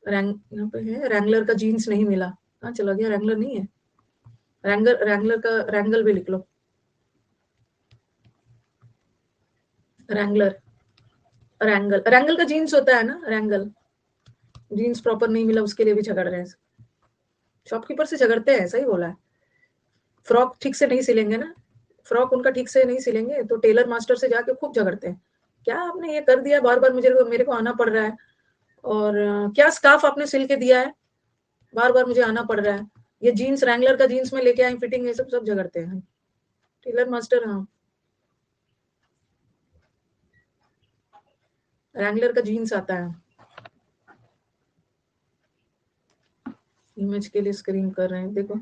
यहाँ पे है रैंगलर का जीन्स नहीं मिला। हाँ, चला गया, रैंगलर नहीं है। रैंगलर का रैंगल भी लिख लो। रैंगलर, रैंगल, रैंगल का जीन्स होता है ना, रैंगल। जीन्स प्रॉपर नहीं मिला, उसके लिए भी झगड़ रहे हैं। शॉपकीपर से झगड़ते हैं, सही बोला है। फ्रॉक ठीक से नहीं सिलेंगे ना, फ्रॉक उनका ठीक से नहीं सिलेंगे तो टेलर मास्टर से जाके खूब झगड़ते हैं। क्या आपने ये कर दिया, बार बार मेरे को आना पड़ रहा है। और क्या स्कार्फ आपने सिल के दिया है, बार बार मुझे आना पड़ रहा है। ये जीन्स, रैंगलर का जीन्स में लेके आई फिटिंग, ये सब सब झगड़ते हैं टेलर मास्टर। हाँ, रैंगलर का जीन्स आता है। इमेज के लिए स्क्रीन कर रहे हैं, देखो।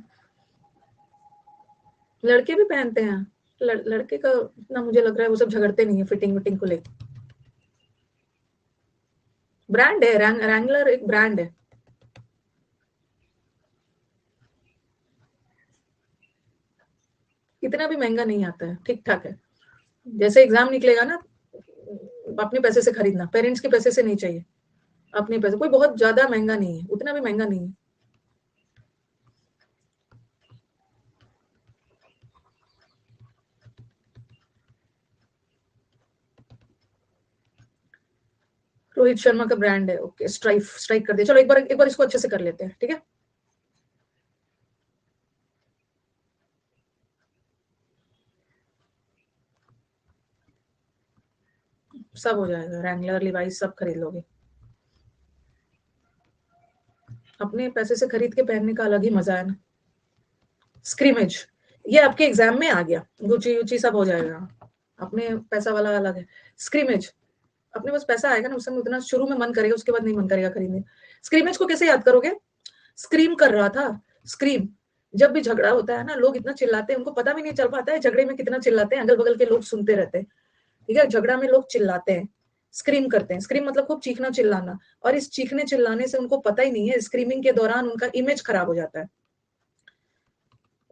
लड़के भी पहनते हैं। लड़के का इतना मुझे लग रहा है वो सब झगड़ते नहीं है फिटिंग विटिंग को लेकर। ब्रांड है, रैंगलर एक ब्रांड है। इतना भी महंगा नहीं आता है, ठीक ठाक है। जैसे एग्जाम निकलेगा ना, अपने पैसे से खरीदना, पेरेंट्स के पैसे से नहीं चाहिए। अपने पैसे, कोई बहुत ज्यादा महंगा नहीं है, उतना भी महंगा नहीं है। रोहित शर्मा का ब्रांड है। ओके, स्ट्राइक कर दिया। चलो एक बार इसको अच्छे से कर लेते हैं, ठीक है। सब हो जाएगा, रैंगलर, लिवाइस सब खरीद लोगे। अपने पैसे से खरीद के पहनने का अलग ही मजा है ना। स्क्रीमेज, ये आपके एग्जाम में आ गया। गुची उची सब हो जाएगा। अपने पैसा वाला अलग है। स्क्रीमेज, अपने पास पैसा आएगा ना, उस समय उतना शुरू में मन करेगा, उसके बाद नहीं मन करेगा खरीदने। स्क्रीमेज को कैसे याद करोगे? स्क्रीम कर रहा था, स्क्रीम। जब भी झगड़ा होता है ना, लोग इतना चिल्लाते हैं, उनको पता भी नहीं चल पाता है झगड़े में कितना चिल्लाते हैं, अगल बगल के लोग सुनते रहते हैं। ठीक है, झगड़ा में लोग चिल्लाते हैं, स्क्रीम करते हैं। स्क्रीम मतलब खूब चीखना चिल्लाना, और इस चीखने चिल्लाने से उनको पता ही नहीं है, स्क्रीमिंग के दौरान उनका इमेज खराब हो जाता है।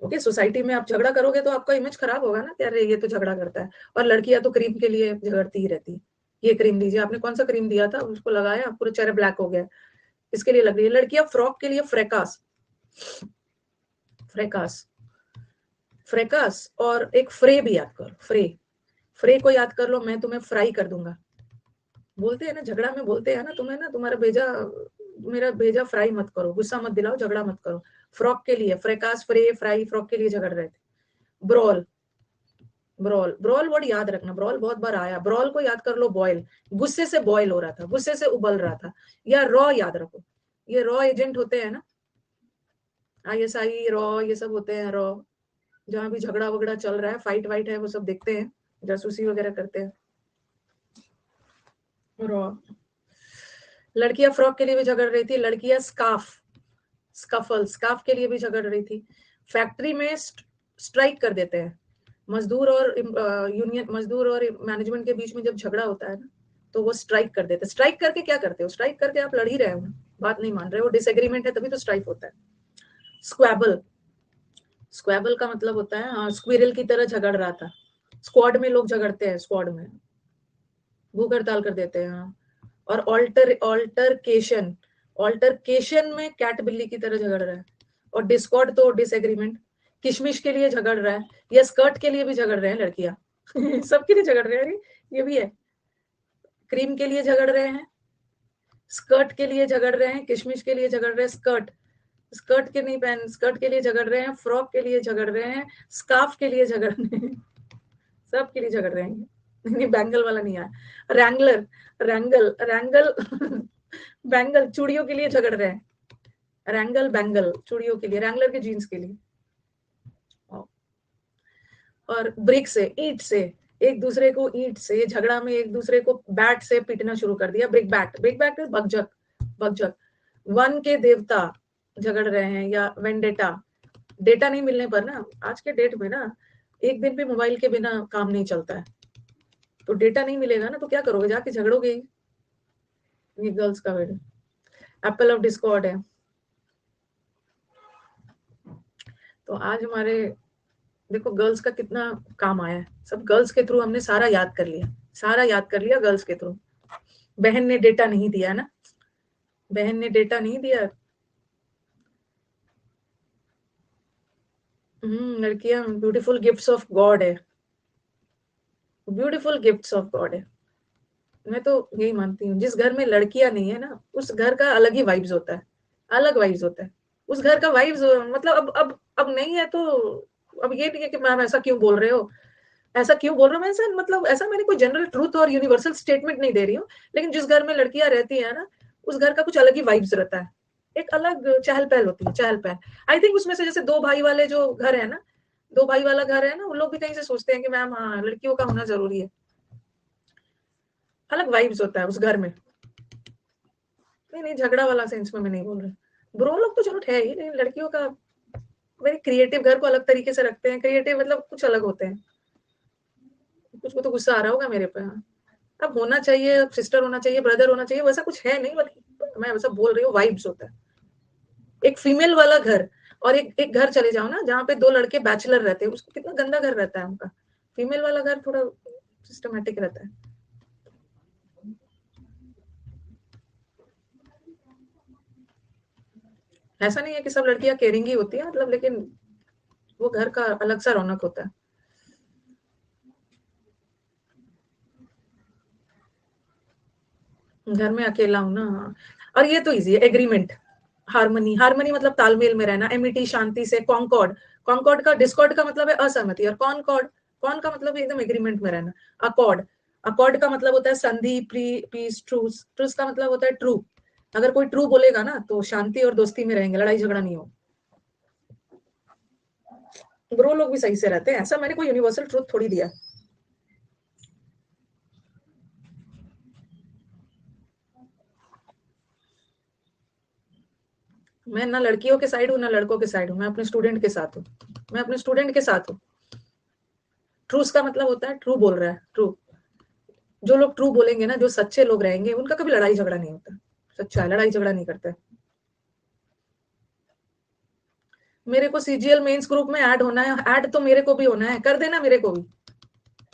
ओके, सोसाइटी में आप झगड़ा करोगे तो आपका इमेज खराब होगा ना, अरे ये तो झगड़ा करता है। और लड़कियां तो क्रीम के लिए झगड़ती ही रहती है। ये क्रीम लीजिए, आपने कौन सा क्रीम दिया था, उसको लगाया, पूरा चेहरा ब्लैक हो गया, इसके लिए लग रही है। लड़कियां फ्रॉक के लिए फ्रेकास, फ्रेकास, फ्रेकास। और एक फ्रे भी याद करो, फ्रे। फ्रे को याद कर लो, मैं तुम्हें फ्राई कर दूंगा। बोलते हैं ना झगड़ा में, बोलते हैं ना, तुम्हें ना तुम्हारा भेजा, मेरा भेजा फ्राई मत करो, गुस्सा मत दिलाओ, झगड़ा मत करो। फ्रॉक के लिए फ्रेकास, फ्रे, फ्राई, फ्रॉक के लिए झगड़ रहे थे। ब्रॉल, ब्रॉल, ब्रॉल वर्ड याद रखना, ब्रॉल बहुत बार आया, ब्रॉल को याद कर लो बॉयल, गुस्से से बॉयल हो रहा था, गुस्से से उबल रहा था, या रॉ याद रखो, ये रॉ एजेंट होते हैं ना, ISI रॉ ये सब होते हैं, रॉ जहां भी झगड़ा वगड़ा चल रहा है, फाइट वाइट है, वो सब देखते हैं, जासूसी वगैरह करते हैं, रॉ। लड़कियां फ्रॉक के लिए भी झगड़ रही थी, लड़कियां स्कार्फ, स्कफल, स्कार्फ के लिए भी झगड़ रही थी। फैक्ट्री में स्ट्राइक कर देते हैं, मजदूर और यूनियन, मजदूर और मैनेजमेंट के बीच में जब झगड़ा होता है ना, तो वो स्ट्राइक कर देते हैं। स्ट्राइक करके क्या करते हो, स्ट्राइक करके आप लड़ ही रहे हो, बात नहीं मान रहे हो, डिसएग्रीमेंट है, तभी तो स्ट्राइक होता है। स्क्वैबल, स्क्वैबल का मतलब होता है हाँ, स्क्विरल की तरह झगड़ रहा था, स्क्वाड में लोग झगड़ते हैं, स्क्वाड में भूख हड़ताल कर देते हैं हाँ। और ऑल्टरकेशन, ऑल्टरकेशन में कैट बिल्ली की तरह झगड़ रहा है, और डिस्कॉर्ड तो डिसएग्रीमेंट, किशमिश के लिए झगड़ रहा है, या स्कर्ट के लिए भी झगड़ रहे हैं लड़कियां सबके लिए झगड़ रहे हैं, ये भी है, क्रीम के लिए झगड़ रहे हैं, स्कर्ट के लिए झगड़ रहे हैं, किशमिश के लिए झगड़ रहे हैं, स्कर्ट, स्कर्ट के नहीं पहन, स्कर्ट के लिए झगड़ रहे हैं, फ्रॉक के लिए झगड़ रहे हैं, स्कार्फ के लिए झगड़ रहे हैं, सब के लिए झगड़ रहे हैं, नहीं बैंगल वाला नहीं आया, रैंगलर, रैंगल, रैंगल बैंगल, चूड़ियों के लिए झगड़ रहे हैं, रैंगल बैंगल चूड़ियों के लिए, रैंगलर के जीन्स के लिए। और ब्रिक से, ईंट से, एक दूसरे को ईंट से, झगड़ा में एक दूसरे को बैट से पीटना शुरू कर दिया, ब्रिक बैट, ब्रिक बैट बगजक, बगजक। वन के देवता झगड़ रहे हैं, या वेंडेटा, डेटा नहीं मिलने पर ना, आज के डेट में ना एक दिन भी मोबाइल के बिना काम नहीं चलता है, तो डेटा नहीं मिलेगा ना, तो क्या करोगे, जाके झगड़ोगे ही। ये गर्ल्स का वर्ड, एप्पल ऑफ डिस्कॉर्ड है। तो आज हमारे देखो गर्ल्स का कितना काम आया है, सब गर्ल्स के थ्रू हमने सारा याद कर लिया, सारा याद कर लिया गर्ल्स के थ्रू। बहन ने डेटा नहीं दिया ना, बहन ने डेटा नहीं दिया। लड़कियां ब्यूटीफुल गिफ्ट्स ऑफ गॉड है, ब्यूटीफुल गिफ्ट्स ऑफ गॉड है। मैं तो यही मानती हूँ, जिस घर में लड़कियां नहीं है ना, उस घर का अलग ही वाइब्स होता है, अलग वाइब्स होता है उस घर का वाइब्स, मतलब अब नहीं है तो, अब ये नहीं है कि मैम ऐसा क्यों बोल रहे हो, ऐसा क्यों बोल रहा हूँ मैं, ऐसा मतलब ऐसा मैंने कोई जनरल ट्रूथ और यूनिवर्सल स्टेटमेंट नहीं दे रही हूँ, लेकिन जिस घर में लड़कियां रहती है ना, उस घर का कुछ अलग ही वाइब्स रहता है, एक अलग चहल पहल होती है, चहल पहल। आई थिंक उसमें से जैसे दो भाई वाले जो घर है ना, दो भाई वाला घर है ना, उन लोग भी कहीं से सोचते हैं कि मैम हाँ लड़कियों का होना जरूरी है, अलग वाइब्स होता है उस घर में। नहीं नहीं, झगड़ा वाला सेंस में मैं नहीं बोल रही, ब्रो लोग तो चलो है ही, लेकिन लड़कियों का वेरी क्रिएटिव, घर को अलग तरीके से रखते हैं, क्रिएटिव मतलब कुछ अलग होते हैं। कुछ को तो गुस्सा आ रहा होगा मेरे पे, अब होना चाहिए, सिस्टर होना चाहिए, ब्रदर होना चाहिए, वैसा कुछ है नहीं, मैं वैसा बोल रही हूँ, वाइब्स होता है। एक फीमेल वाला घर और एक एक घर चले जाओ ना जहाँ पे दो लड़के बैचलर रहते हैं, उसको कितना गंदा घर रहता है उनका, फीमेल वाला घर थोड़ा सिस्टमेटिक रहता है। ऐसा नहीं है कि सब लड़कियां केयरिंग ही होती है मतलब, लेकिन वो घर का अलग सा रौनक होता है। घर में अकेला हूं ना, हाँ। और ये तो इजी है, एग्रीमेंट, हार्मनी, हार्मनी मतलब तालमेल में रहना, एमिटी शांति से, कॉन्कॉर्ड, कॉन्कॉर्ड का, डिस्कॉर्ड का मतलब है असहमति, और कॉन्कॉर्ड, कॉन का मतलब एकदम एग्रीमेंट में रहना। अकॉर्ड, अकॉर्ड का मतलब होता है संधि, प्री पीस, ट्रूस, ट्रूस का मतलब होता है ट्रू, अगर कोई ट्रू बोलेगा ना तो शांति और दोस्ती में रहेंगे, लड़ाई झगड़ा नहीं हो। ब्रो लोग भी सही से रहते हैं, ऐसा मैंने कोई यूनिवर्सल ट्रूथ थोड़ी दिया। मैं ना लड़कियों के साइड हूँ ना लड़कों के साइड हूँ, मैं अपने स्टूडेंट के साथ हूँ, मैं अपने स्टूडेंट के साथ हूँ। ट्रूस का मतलब होता है ट्रू बोल रहा है, ट्रू, जो लोग ट्रू बोलेंगे ना, जो सच्चे लोग रहेंगे, उनका कभी लड़ाई झगड़ा नहीं होता, सच्चा लड़ाई झगड़ा नहीं करता है। मेरे को सीजीएल मेंस ग्रुप में ऐड होना है, ऐड तो मेरे को भी होना है, कर देना मेरे को भी,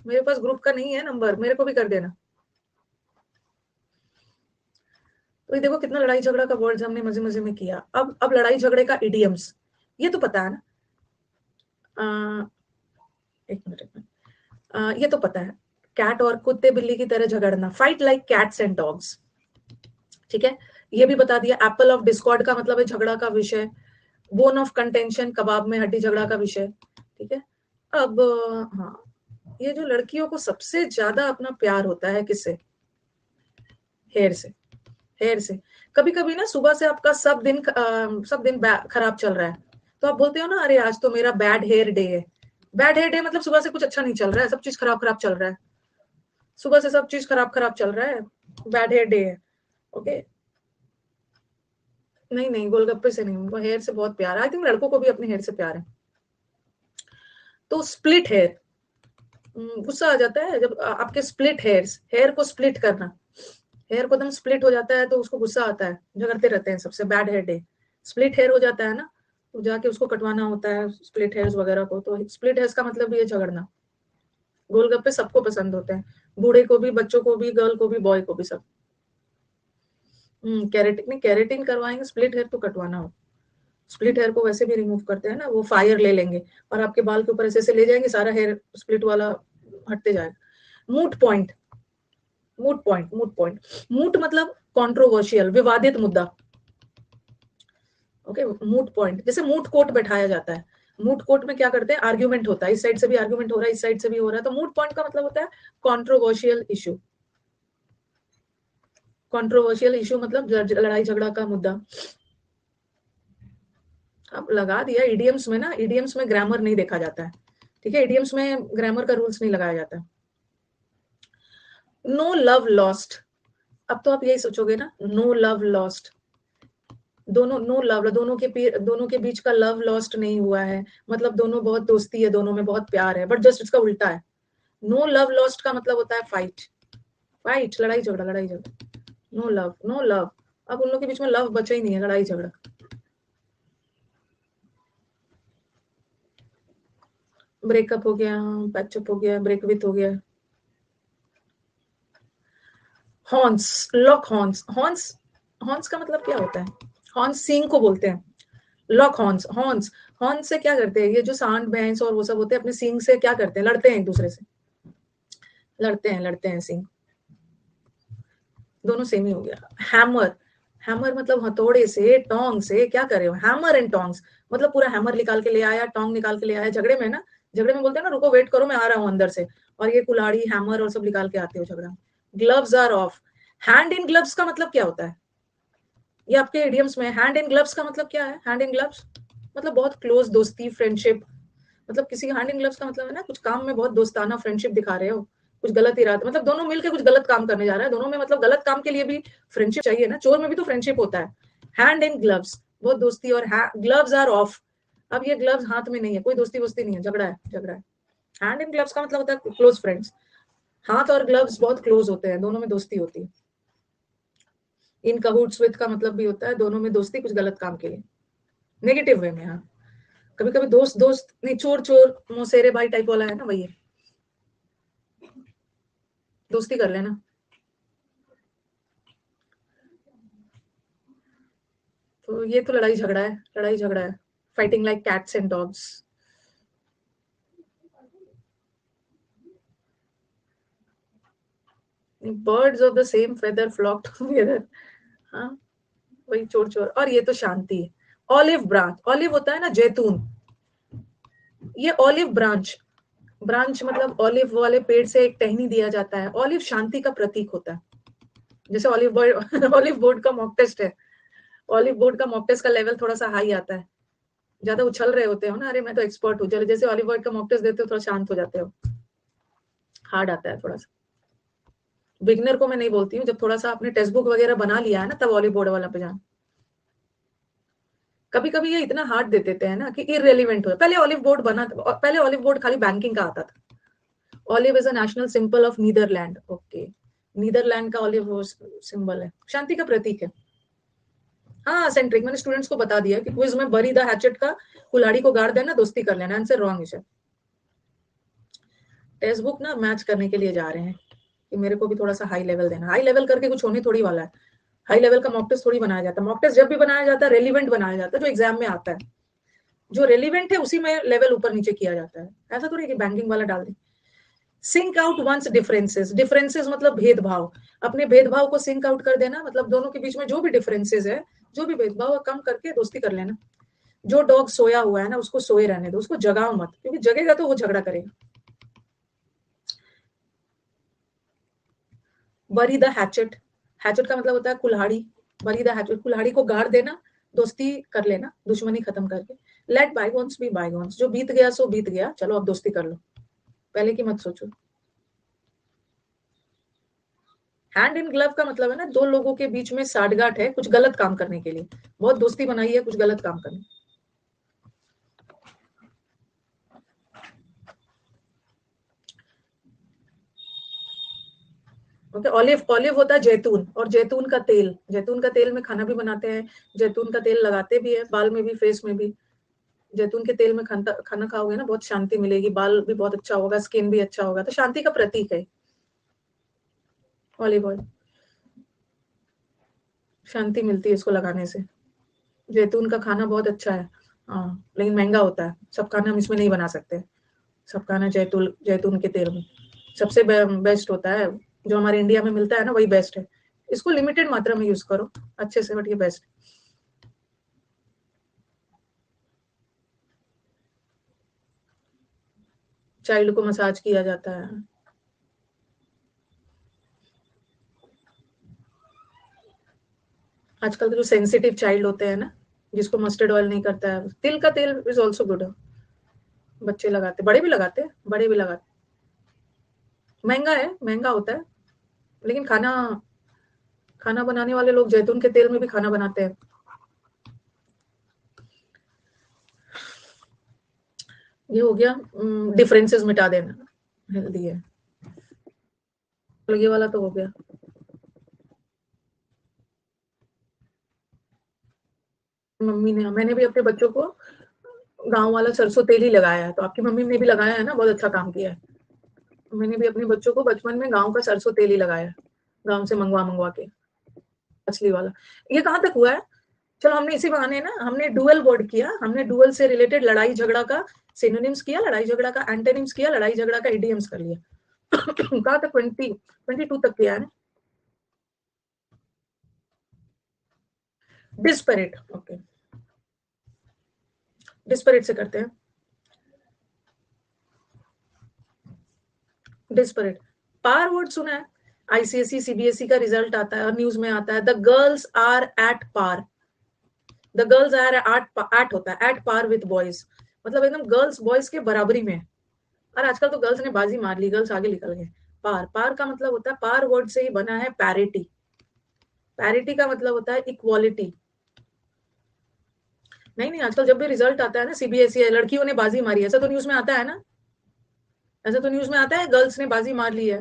मेरे पास ग्रुप का नहीं है नंबर, मेरे को भी कर देना। तो ये देखो कितना लड़ाई झगड़ा का वर्ड्स हमने मजे मजे में किया। अब लड़ाई झगड़े का इडियम्स, ये तो पता है ना, एक मिनट, ये तो पता है, कैट और कुत्ते बिल्ली की तरह झगड़ना, fight like cats and dogs, ठीक है। ये भी बता दिया, एप्पल ऑफ डिस्कॉर्ड का मतलब है झगड़ा का विषय, बोन ऑफ कंटेंशन, कबाब में हड्डी झगड़ा का विषय, ठीक है। अब हाँ, ये जो लड़कियों को सबसे ज्यादा अपना प्यार होता है किससे? हेयर से। हेयर से। कभी कभी ना सुबह से आपका सब दिन खराब चल रहा है, तो आप बोलते हो ना, अरे आज तो मेरा बैड हेयर डे है। बैड हेयर डे मतलब सुबह से कुछ अच्छा नहीं चल रहा है, सब चीज खराब खराब चल रहा है, सुबह से सब चीज खराब खराब चल रहा है, बैड हेयर डे है। ओके, नहीं नहीं, गोलगप्पे से नहीं, उनको हेयर से बहुत प्यार है। आई थिंक लड़कों को भी अपने हेयर से प्यार है। तो स्प्लिट हेयर, गुस्सा आ जाता है जब आपके स्प्लिट हेयर्स, हेयर को स्प्लिट करना, हेयर को एकदम स्प्लिट हो जाता है तो उसको गुस्सा आता है, झगड़ते रहते हैं सबसे, bad hair day. Split hair हो जाता है ना, तो जाके उसको कटवाना होता है स्प्लिट हेयर्स वगैरह को। तो स्प्लिट हेयर्स का मतलब भी है झगड़ना। गोलगप्पे सबको पसंद होते हैं, बूढ़े को भी, बच्चों को भी, गर्ल को भी, बॉय को भी, सब। कैरेटिन नहीं, कैरेटिन करवाएंगे, स्प्लिट हेयर तो कटवाना हो। स्प्लिट हेयर को वैसे भी रिमूव करते हैं ना, वो फायर ले लेंगे और आपके बाल के ऊपर ऐसे ऐसे ले जाएंगे, सारा हेयर स्प्लिट वाला हटते जाएगा। मूट पॉइंट, मूट पॉइंट, मूट पॉइंट, मूट मतलब कंट्रोवर्शियल, विवादित मुद्दा। ओके, मूट पॉइंट, जैसे मूट कोर्ट बैठाया जाता है। मूट कोर्ट में क्या करते हैं, आर्ग्यूमेंट होता है, इस साइड से भी आर्ग्यूमेंट हो रहा है, इस साइड से भी हो रहा है, तो मूट पॉइंट का मतलब होता है कंट्रोवर्शियल इशू। कंट्रोवर्शियल इशू मतलब लड़ाई झगड़ा का मुद्दा। अब लगा दिया इडियम्स में ना, इडियम्स में ग्रामर नहीं देखा जाता है, ठीक है, इडियम्स में ग्रामर का रूल्स नहीं लगाया जाता। नो लव लॉस्ट, अब तो आप यही सोचोगे ना, नो लव लॉस्ट, दोनों नो लव, दोनों के बीच का लव लॉस्ट नहीं हुआ है, मतलब दोनों बहुत दोस्ती है, दोनों में बहुत प्यार है, बट जस्ट इसका उल्टा है। नो लव लॉस्ट का मतलब होता है फाइट, फाइट, लड़ाई झगड़ा, लड़ाई झगड़ा। नो लव, नो लव, अब उन लोगों के बीच में लव बचा ही नहीं है, लड़ाई झगड़ा। ब्रेकअप हो गया, पैचअप हो गया, ब्रेक विथ हो गया। Horns, lock horns, horns, horns का मतलब क्या होता है? हॉर्न्स सींग को बोलते हैं, लॉक हॉर्न्स, हॉर्न्स। हॉर्न से क्या करते हैं, ये जो सांड भैंस और वो सब होते हैं, अपने सींग से क्या करते हैं, लड़ते हैं एक दूसरे से, लड़ते हैं सींग। दोनों सेम ही हो गया। हैमर, हैमर मतलब हथौड़े से, टोंग से, क्या करे हो, हैमर एंड टोंग्स, मतलब पूरा हैमर निकाल के ले आया, टोंग निकाल के ले आया। झगड़े में ना, झगड़े में बोलते हैं ना, रुको वेट करो मैं आ रहा हूँ अंदर से, और ये कुल्हाड़ी हैमर और सब निकाल के आते हो झगड़ा। Gloves are off, hand in gloves का मतलब क्या होता है? ये आपके इडियम्स में हैंड इन ग्लव्स का मतलब क्या है? हैंड इन ग्लव्स मतलब बहुत क्लोज दोस्ती, फ्रेंडशिप, मतलब किसी हैंड इन ग्लव्स का मतलब है ना, कुछ काम में बहुत दोस्ताना फ्रेंडशिप दिखा रहे हो, कुछ गलत इरादा, मतलब दोनों मिलकर कुछ गलत काम करने जा रहे हैं, दोनों में मतलब गलत काम के लिए भी फ्रेंडशिप चाहिए ना, चोर में भी तो फ्रेंडशिप होता है। हैंड इन ग्लव्स, बहुत दोस्ती, और ग्लव्स आर ऑफ, अब ये ग्लव्स हाथ में नहीं है, कोई दोस्ती वोस्ती नहीं है, झगड़ा है, झगड़ा है। हैंड इन ग्लव्स का मतलब होता है क्लोज फ्रेंड्स, हाथ और ग्लव्स बहुत क्लोज होते हैं, दोनों में दोस्ती होती है। इन कबूट्स विद का मतलब भी होता है दोनों में दोस्ती, कुछ गलत काम के लिए, नेगेटिव वे में। हाँ, कभी कभी दोस्त दोस्त नहीं, चोर चोर मोसेरे भाई टाइप वाला है ना, वही दोस्ती कर लेना। तो ये तो लड़ाई झगड़ा है, लड़ाई झगड़ा है, fighting like cats and dogs. Birds of the same feather flock together, हाँ, वही चोर चोर। और ये तो शांति है। ऑलिव ब्रांच, ऑलिव होता है ना जैतून, ये ऑलिव ब्रांच, ब्रांच मतलब ऑलिव वाले पेड़ से एक टहनी दिया जाता है, ऑलिव शांति का प्रतीक होता है। जैसे ऑलिव बोर्ड ऑलिव बोर्ड का मॉक टेस्ट है, ऑलिव बोर्ड का मॉक टेस्ट का लेवल थोड़ा सा हाई आता है, ज्यादा उछल रहे होते हो ना, अरे मैं तो एक्सपर्ट हूँ, जैसे ऑलिव बोर्ड का मॉक टेस्ट देते हो थोड़ा शांत हो जाते हो, हार्ड आता है थोड़ा सा। बिगनर को मैं नहीं बोलती हूँ, जब थोड़ा सा आपने टेक्स्ट बुक वगैरह बना लिया है ना, तब ऑलिव बोर्ड वाला पे जाना। कभी कभी ये इतना हार्ड दे देते हैं ना कि इररेलेवेंट हो। पहले ऑलिव बोर्ड बना, पहले ऑलिव बोर्ड खाली बैंकिंग का आता था। Olive is a national symbol of Netherlands, okay, Netherlands का ऑलिव सिंबल है, शांति का प्रतीक है। हाँ, सेंट्रिक, मैंने स्टूडेंट्स को बता दिया कि क्विज में बरी द हैचेट का, कुल्हाड़ी को गाड़ देना, दोस्ती कर लेना, आंसर रॉन्ग है। टेक्स्ट बुक ना मैच करने के लिए जा रहे हैं कि मेरे को भी थोड़ा सा हाई लेवल देना, हाई लेवल करके कुछ होने थोड़ी वाला है। हाई लेवल का मॉक टेस्ट थोड़ी बनाया जाता है, मॉक टेस्ट जब भी बनाया जाता है रेलिवेंट बनाया जाता है, जो एग्जाम में आता है, जो रेलिवेंट है उसी में लेवल ऊपर नीचे किया जाता है, ऐसा थोड़ी कि बैंकिंग वाला डाल दे। Sink out one's differences, differences मतलब भेदभाव, अपने भेदभाव को सिंक आउट कर देना, मतलब दोनों के बीच में जो भी डिफरेंसेस है, जो भी भेदभाव कम करके दोस्ती कर लेना। जो डॉग सोया हुआ है ना, उसको सोए रहने दो, उसको जगाओ मत, क्योंकि जगेगा तो वो झगड़ा करेगा। बरी द हैचेट, हैचेट का मतलब होता है कुल्हाड़ी, बरी द हैचेट, कुल्हाड़ी को गाड़ देना, दोस्ती कर लेना, दुश्मनी खत्म करके। लेट बायगॉन्स बी बायगॉन्स, जो बीत गया सो बीत गया, चलो अब दोस्ती कर लो, पहले की मत सोचो। हैंड इन ग्लव का मतलब है ना दो लोगों के बीच में साठगांठ है कुछ गलत काम करने के लिए, बहुत दोस्ती बनाई है कुछ गलत काम करने। ओके, ऑलिव, ऑलिव होता है जैतून, और जैतून का तेल, जैतून का तेल में खाना भी बनाते हैं, जैतून का तेल लगाते भी है, बाल में भी, फेस में भी। जैतून के तेल में खाना खाओगे ना बहुत शांति मिलेगी, बाल भी बहुत अच्छा होगा, स्किन भी अच्छा होगा, तो शांति का प्रतीक है ऑलिव ऑयल, शांति मिलती है इसको लगाने से। जैतून का खाना बहुत अच्छा है, हाँ, लेकिन महंगा होता है, सब खाना हम इसमें नहीं बना सकते, सब खाना जैतून, जैतून के तेल में सबसे बेस्ट होता है, जो हमारे इंडिया में मिलता है ना वही बेस्ट है। इसको लिमिटेड मात्रा में यूज करो अच्छे से, बट ये बेस्ट। चाइल्ड को मसाज किया जाता है। आजकल तो जो सेंसिटिव चाइल्ड होते हैं ना, जिसको मस्टर्ड ऑयल नहीं करता है, तिल का तेल इज ऑल्सो गुड, बच्चे लगाते, बड़े भी लगाते हैं, बड़े भी लगाते। महंगा है, महंगा होता है, लेकिन खाना, खाना बनाने वाले लोग जैतून के तेल में भी खाना बनाते हैं। ये हो गया डिफरेंसेस मिटा देना, हेल्दी है। तो ये वाला तो हो गया। मम्मी ने, मैंने भी अपने बच्चों को गांव वाला सरसों तेल ही लगाया है, तो आपकी मम्मी ने भी लगाया है ना, बहुत अच्छा काम किया है। मैंने भी अपने बच्चों को बचपन में गांव का सरसों तेल ही लगाया, गांव से मंगवा मंगवा के, असली वाला। ये कहाँ तक हुआ है, चलो हमने इसी बहाने ना, हमने डुअल वर्ड किया, हमने डुअल से रिलेटेड लड़ाई झगड़ा का सिनोनिम्स किया, लड़ाई झगड़ा का एंटोनिम्स किया, लड़ाई झगड़ा का इडियम्स कर लिया। कहाँ तक, 22 तक किया है ना। डिस्पैरेट, ओके, डिस्पैरेट से करते हैं। डिस्पैरेट, पार वर्ड सुना है, आईसीएसई सीबीएसई का रिजल्ट आता है और न्यूज में आता है, the girls are at par, the girls are at होता है एट पार विद बॉयज, मतलब एकदम गर्ल्स बॉयज के बराबरी में। और आजकल तो गर्ल्स ने बाजी मार ली, गर्ल्स आगे निकल गए। पार, पार का मतलब होता है, पार वर्ड से ही बना है पैरिटी, पैरिटी का मतलब होता है इक्वालिटी। नहीं नहीं, आजकल जब भी रिजल्ट आता है ना सीबीएसई लड़कियों ने बाजी मारी, ऐसा तो न्यूज में आता है ना, ऐसा तो न्यूज में आता है गर्ल्स ने बाजी मार ली है।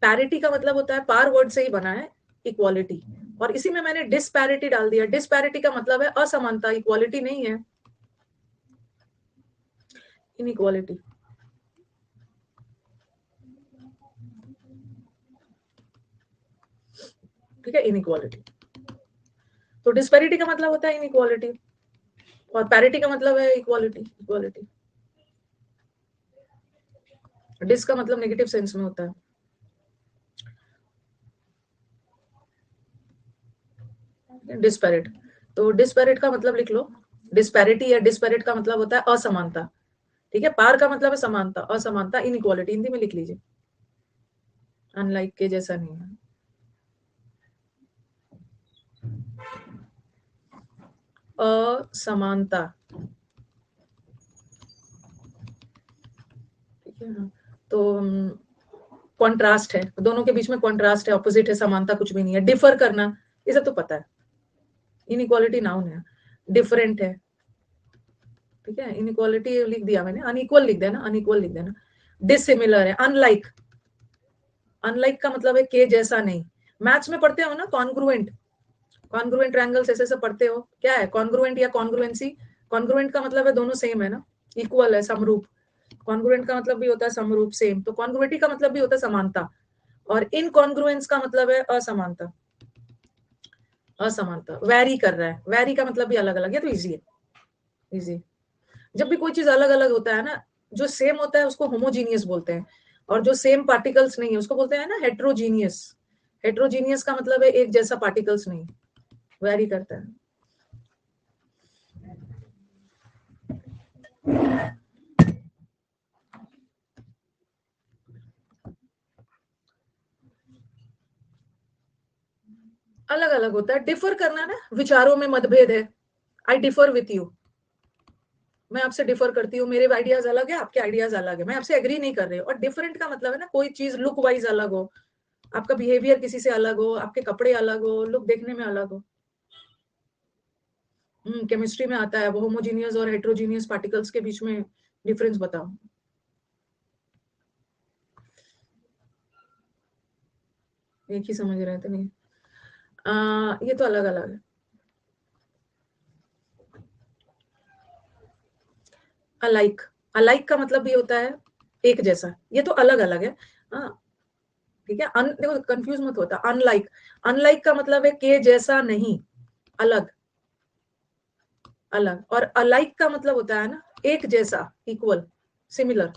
पैरिटी का मतलब होता है, पार वर्ड से ही बना है इक्वालिटी, और इसी में मैंने डिस्पैरिटी डाल दिया। डिस्पैरिटी का मतलब है असमानता, इक्वालिटी नहीं है, इनइक्वालिटी। ठीक है, इनइक्वालिटी। तो डिस्पैरिटी का मतलब होता है इनइक्वालिटी, और पैरिटी का मतलब है इक्वालिटी, इक्वालिटी। डिस का मतलब नेगेटिव सेंस में होता है। डिस्पैरिट, तो डिस्पैरिट का मतलब लिख लो, डिस्पैरिटी या डिस्पैरिट का मतलब होता है असमानता। ठीक है, पार का मतलब है समानता, असमानता, इनइक्वालिटी, हिंदी में लिख लीजिए, अनलाइक के जैसा नहीं है। असमानता, ठीक है ना, तो कॉन्ट्रास्ट है, दोनों के बीच में कॉन्ट्रास्ट है, ऑपोजिट है, समानता कुछ भी नहीं है। डिफर करना, ये सब तो पता है, इनइक्वालिटी नाउन है, डिफरेंट है। ठीक है, इनइक्वालिटी लिख दिया मैंने, अनइक्वल लिख देना, अनइक्वल लिख देना। डिसिमिलर है, अनलाइक, अनलाइक का मतलब है के जैसा नहीं। मैथ्स में पढ़ते हो ना कॉन्ग्रुएंट, कॉन्ग्रुएंट ट्रायंगल्स ऐसे ऐसे पढ़ते हो, क्या है कॉन्ग्रुएंट या कॉन्ग्रुएंसी? कॉन्ग्रुएंट का मतलब है दोनों सेम है ना, इक्वल है, समरूप। कॉन्ग्रुएंट का मतलब भी होता है समरूप, सेम। तो कॉन्ग्रुइटी का मतलब भी होता है समानता, और इनकॉन्ग्रुएंस का मतलब है असमानता, असमानता, वैरी कर रहा है, वैरी का मतलब भी अलग अलग है, तो इजी है, इजी। जब भी कोई चीज अलग अलग होता है ना, जो सेम होता है उसको होमोजीनियस बोलते हैं, और जो सेम पार्टिकल्स नहीं है उसको बोलते हैं ना हेट्रोजीनियस। हेट्रोजीनियस का मतलब है एक जैसा पार्टिकल्स नहीं, वैरी करता है। अलग अलग होता है। डिफर करना ना, विचारों में मतभेद है, आई डिफर विथ यू, मैं आपसे डिफर करती हूँ, मेरे आइडियाज अलग है, आपके आइडियाज अलग है, मैं आपसे एग्री नहीं कर रही हूँ। और डिफरेंट का मतलब है ना, कोई चीज लुक वाइज अलग हो, आपका बिहेवियर किसी से अलग हो, आपके कपड़े अलग हो, लुक देखने में अलग हो। केमिस्ट्री में आता है, वो होमोजीनियस और हेट्रोजीनियस पार्टिकल्स के बीच में डिफरेंस बताओ। एक ही समझ रहे थे नहीं। ये तो अलग अलग है। अलाइक, अलाइक का मतलब ये होता है एक जैसा, ये तो अलग अलग है। हाँ ठीक है, देखो कंफ्यूज मत होता, अनलाइक, अनलाइक का मतलब है के जैसा नहीं, अलग, अलग। और अलाइक का मतलब होता है ना एक जैसा, इक्वल, सिमिलर।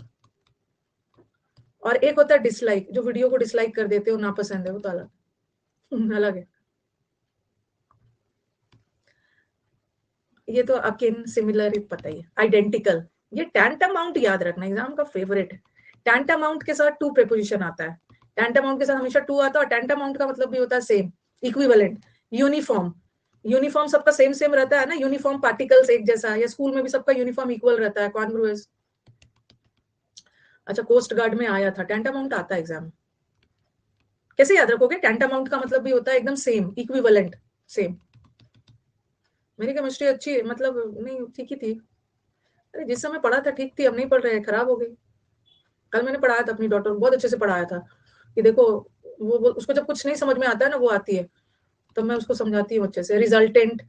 और एक होता है डिसलाइक, जो वीडियो को डिसलाइक कर देते हो, नापसंद है, वो तो अलग अलग है। ये तो अकिन, सिमिलर पता ही है, आइडेंटिकल। ये टैंटामाउंट याद रखना, एग्जाम का फेवरेट है। टैंटामाउंट के साथ टू प्रेपोजिशन आता है, टैंटामाउंट के साथ हमेशा टू आता है। और टैंटामाउंट का मतलब भी होता है सेम, इक्विवेलेंट, यूनिफॉर्म। यूनिफॉर्म सबका सेम सेम रहता है ना, यूनिफॉर्म पार्टिकल्स एक जैसा, या स्कूल में भी सबका यूनिफॉर्म इक्वल रहता है, कॉन्ग्रुएंस। अच्छा, कोस्ट गार्ड में आया था, टैंटामाउंट आता है एग्जाम। कैसे याद रखोगे? टैंटामाउंट का मतलब भी होता है एकदम सेम, इक्विवेलेंट, सेम। मेरी केमिस्ट्री अच्छी, मतलब नहीं ठीक ही थी। अरे जिस समय पढ़ा था ठीक थी, अब नहीं पढ़ रहे, खराब हो गई। कल मैंने पढ़ाया था अपनी डॉटर को, बहुत अच्छे से पढ़ाया था कि देखो, वो उसको जब कुछ नहीं समझ में आता है ना, वो आती है, तो मैं उसको समझाती हूँ अच्छे से। रिजल्टेंट,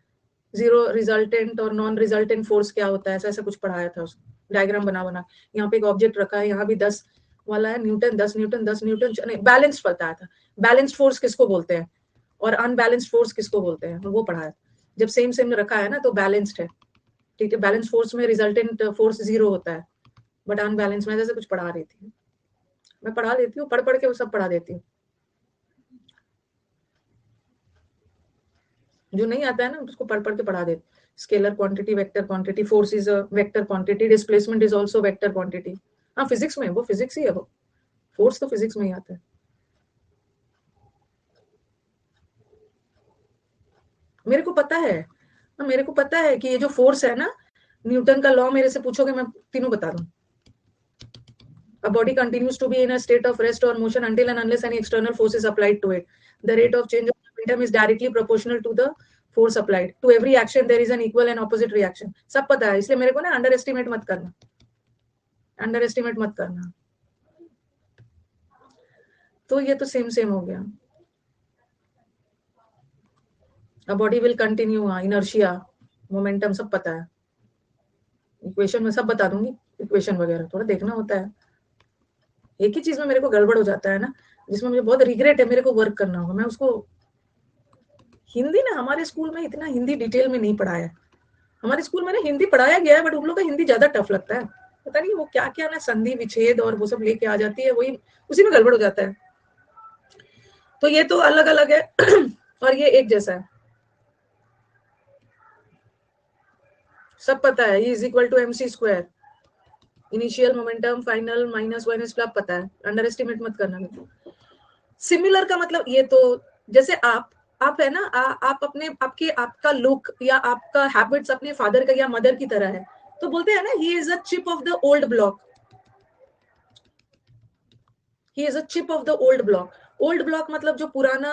जीरो रिजल्टेंट और नॉन रिजल्टेंट फोर्स क्या होता है, ऐसा ऐसा कुछ पढ़ाया था उसको, डायग्राम बना बना। यहाँ पे एक ऑब्जेक्ट रखा है, यहाँ भी 10 वाला है, न्यूटन, 10 न्यूटन, 10 न्यूटन, नहीं बैलेंस्ड बताया था। बैलेंस्ड फोर्स किसको बोलते हैं और अनबैलेंस्ड फोर्स किसको बोलते हैं, वो पढ़ाया। जब सेम सेम रखा है ना तो बैलेंस्ड है, ठीक है। बैलेंस फोर्स में रिजल्टेंट फोर्स 0 होता है, बट अनबैलेंस में जैसे कुछ पढ़ा रही थी। मैं पढ़ा देती हूँ, पढ़ पढ़ के वो सब पढ़ा देती हूँ। जो नहीं आता है ना उसको पढ़ पढ़ के पढ़ा देती। Scalar quantity, vector quantity, force is a vector quantity, displacement is also vector quantity. हाँ फिजिक्स में, वो फिजिक्स ही है वो, फोर्स तो फिजिक्स में ही आता है। मेरे को पता है, हाँ, मेरे को पता है कि ये जो फोर्स है ना, न्यूटन का लॉ मेरे से पूछोगे मैं तीनों बता दूं। A body continues to be in a state of rest or motion until and unless any external force is applied to it. The rate of change of momentum is directly proportional to the force applied. To every action there is an equal and opposite reaction. सब पता है, इसलिए मेरे को ना under estimate मत करना, under estimate मत करना। तो ये तो सेम सेम हो गया। A body will continue, inertia, momentum सब पता है। इक्वेशन में सब बता दूंगी, इक्वेशन वगैरह थोड़ा देखना होता है। एक ही चीज में मेरे को गड़बड़ हो जाता है ना, जिसमें मुझे बहुत रिग्रेट है, मेरे को वर्क करना होगा। मैं उसको, हिंदी ना हमारे स्कूल में इतना हिंदी डिटेल में नहीं पढ़ाया है। हमारे स्कूल में ना हिंदी पढ़ाया गया है, बट उन लोग का हिंदी ज्यादा टफ लगता है। पता नहीं वो क्या क्या ना, संधि विच्छेद और वो सब लेके आ जाती है, वही उसी में गड़बड़ हो जाता है। तो ये तो अलग अलग है और ये एक जैसा है, सब पता है। E is equal to mc², initial momentum, final, minus one, सब पता है, अंडर एस्टिमेट मत करना। सिमिलर का मतलब ये तो, जैसे आप है ना, आप अपने, आपके, आपका लुक या आपका हैबिट्स अपने फादर का या मदर की तरह है, तो बोलते हैं ना he is a chip off the old block, he is a chip off the old block. Old block मतलब जो पुराना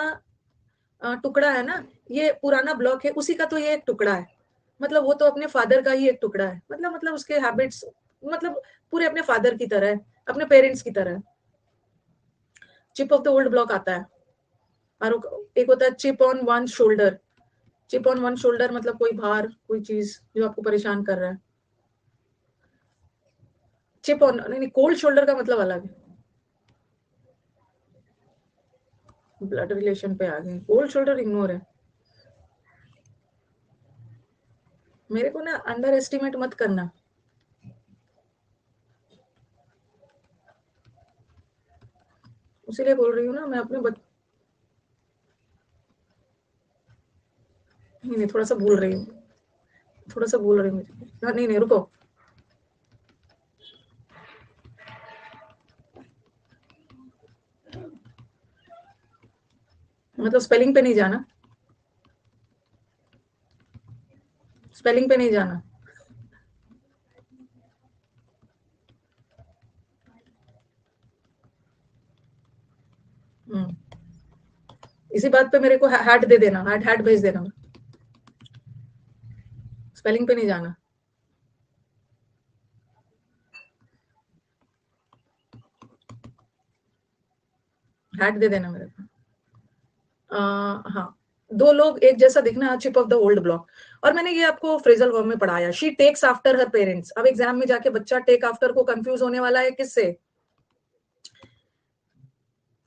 टुकड़ा है ना, ये पुराना ब्लॉक है, उसी का तो ये एक टुकड़ा है। मतलब वो तो अपने फादर का ही एक टुकड़ा है, मतलब उसके हैबिट्स मतलब पूरे अपने फादर की तरह है, अपने पेरेंट्स की तरह है। Chip off the old block आता है। और एक होता है chip on one shoulder. Chip on one shoulder मतलब कोई भार, कोई चीज जो आपको परेशान कर रहा है। चिप ऑन, नहीं, कोल्ड शोल्डर का मतलब अलग है। ब्लड रिलेशन पे आ गए, कोल्ड शोल्डर इग्नोर है। मेरे को ना अंडर एस्टिमेट मत करना, इसीलिए बोल रही हूँ ना मैं अपने नहीं नहीं, थोड़ा सा भूल रही हूँ, थोड़ा सा भूल रही हूँ। नहीं नहीं रुको, मतलब स्पेलिंग पे नहीं जाना, स्पेलिंग पे नहीं जाना। इसी बात पे मेरे को हैट दे देना, हैट भेज देना, स्पेलिंग पे नहीं जाना। हैट दे देना मेरे को। हाँ, दो लोग एक जैसा दिखना, chip off the old block. और मैंने ये आपको फ्रेजल वर्ब में पढ़ाया, she takes after her parents. अब एग्जाम में जाके बच्चा टेक आफ्टर को कंफ्यूज होने वाला है किससे?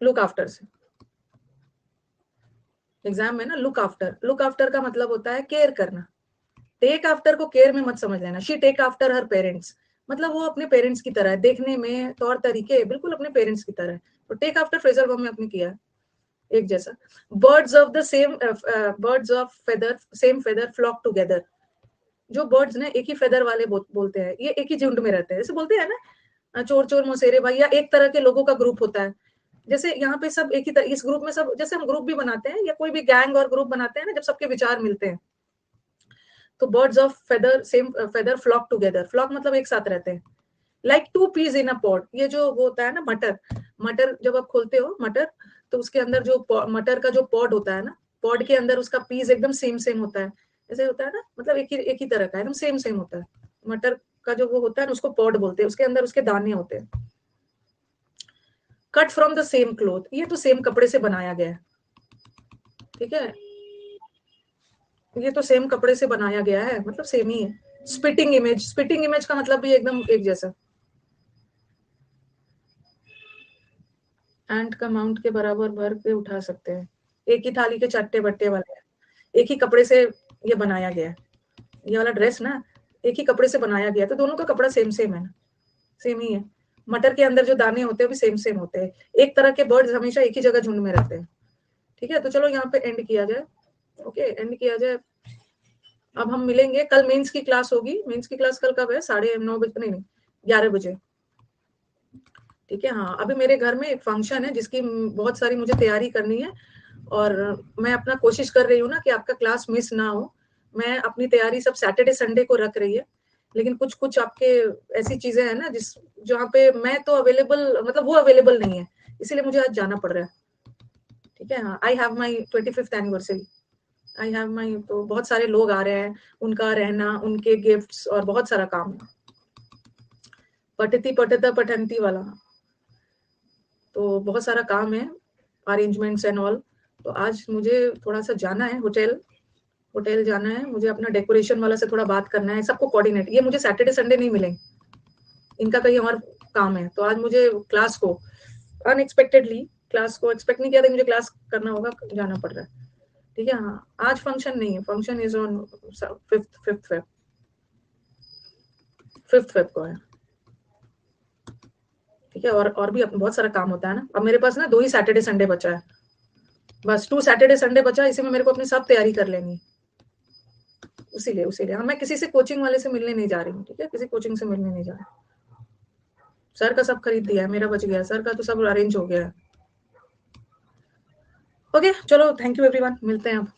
लुक आफ्टर से। एग्जाम में ना लुक आफ्टर का मतलब होता है केयर करना। टेक आफ्टर को केयर में मत समझ लेना। She take after her parents मतलब वो अपने पेरेंट्स की तरह है, देखने में तौर तरीके बिल्कुल अपने पेरेंट्स की तरह है। तो टेक आफ्टर फ्रेजल वर्ब में आपने किया एक जैसा। Birds of the same, birds of feather same feather flock together. जो बर्ड्स ने एक ही फेदर वाले बोलते हैं, ये एक ही झुंड में रहते हैं, जैसे बोलते हैं ना चोर चोर मौसेरे भाई, या एक तरह के लोगों का ग्रुप होता है। जैसे यहाँ पे सब एक ही तरह, इस ग्रुप में सब, जैसे हम ग्रुप भी बनाते हैं या कोई भी गैंग और ग्रुप बनाते हैं ना, जब सबके विचार मिलते हैं, तो birds of feather same feather flock together. Flock मतलब एक साथ रहते हैं। Like two peas in a pot, ये जो वो होता है ना मटर, मटर जब आप खोलते हो मटर, तो उसके अंदर जो मटर का जो पॉड होता है ना, पॉड के अंदर उसका पीस एकदम सेम सेम होता है, ऐसे होता है ना, मतलब एक ही तरह का एकदम सेम सेम होता है। मटर का जो वो होता है ना, उसको पॉड बोलते हैं, उसके अंदर उसके दाने होते हैं। Cut from the same cloth, ये तो सेम कपड़े से बनाया गया है, ठीक है, ये तो सेम कपड़े से बनाया गया है, मतलब सेम ही है। स्पिटिंग इमेज, स्पिटिंग इमेज का मतलब भी एकदम एक जैसा। एंट का माउंट के बराबर भर के उठा सकते हैं, एक ही थाली के चट्टे बट्टे वाले हैं। एक ही कपड़े से ये बनाया गया है, ये वाला ड्रेस ना एक ही कपड़े से बनाया गया, तो दोनों का कपड़ा सेम सेम है ना, सेम ही है। मटर के अंदर जो दाने होते हैं भी सेम सेम होते हैं। एक तरह के बर्ड्स हमेशा एक ही जगह झुंड में रहते हैं, ठीक है। तो चलो यहाँ पे एंड किया जाए, ओके, एंड किया जाए। अब हम मिलेंगे कल, मेंस की क्लास होगी। मेंस की क्लास कल कब है? 9:30 नहीं 11 बजे, ठीक है। हाँ, अभी मेरे घर में एक फंक्शन है जिसकी बहुत सारी मुझे तैयारी करनी है, और मैं अपना कोशिश कर रही हूँ ना कि आपका क्लास मिस ना हो। मैं अपनी तैयारी सब सैटरडे संडे को रख रही है, लेकिन कुछ कुछ आपके ऐसी चीजें हैं ना जिस जहाँ पे मैं तो अवेलेबल, मतलब वो अवेलेबल नहीं है, इसीलिए मुझे आज जाना पड़ रहा है, ठीक है। हाँ, I have my 25th anniversary, I have my, तो बहुत सारे लोग आ रहे हैं, उनका रहना, उनके गिफ्ट्स और बहुत सारा काम है। पठती पठता पठंती वाला, तो बहुत सारा काम है, अरेंजमेंट्स एंड ऑल। तो आज मुझे थोड़ा सा जाना है, होटल जाना है मुझे, अपना डेकोरेशन वाला से थोड़ा बात करना है, सबको कोऑर्डिनेट, ये मुझे सैटरडे संडे नहीं मिलेंगे, इनका कहीं और काम है। तो आज मुझे क्लास को अनएक्सपेक्टेडली, क्लास को एक्सपेक्ट नहीं किया था, मुझे क्लास करना होगा, जाना पड़ रहा है, ठीक है। हाँ, आज फंक्शन नहीं है, function is on 5th Feb को है, ठीक है। और भी बहुत सारा काम होता है ना। अब मेरे पास ना 2 ही सैटरडे संडे बचा है, बस 2 सैटरडे संडे बचा, इसी में मेरे को अपनी सब तैयारी कर लेनी, उसीलिए हाँ, मैं किसी से कोचिंग वाले से मिलने नहीं जा रही हूँ, ठीक है, किसी कोचिंग से मिलने नहीं जा रही। सर का सब खरीद दिया है, मेरा बच गया, सर का तो सब अरेंज हो गया है। ओके, चलो, थैंक यू एवरीवन, मिलते हैं अब।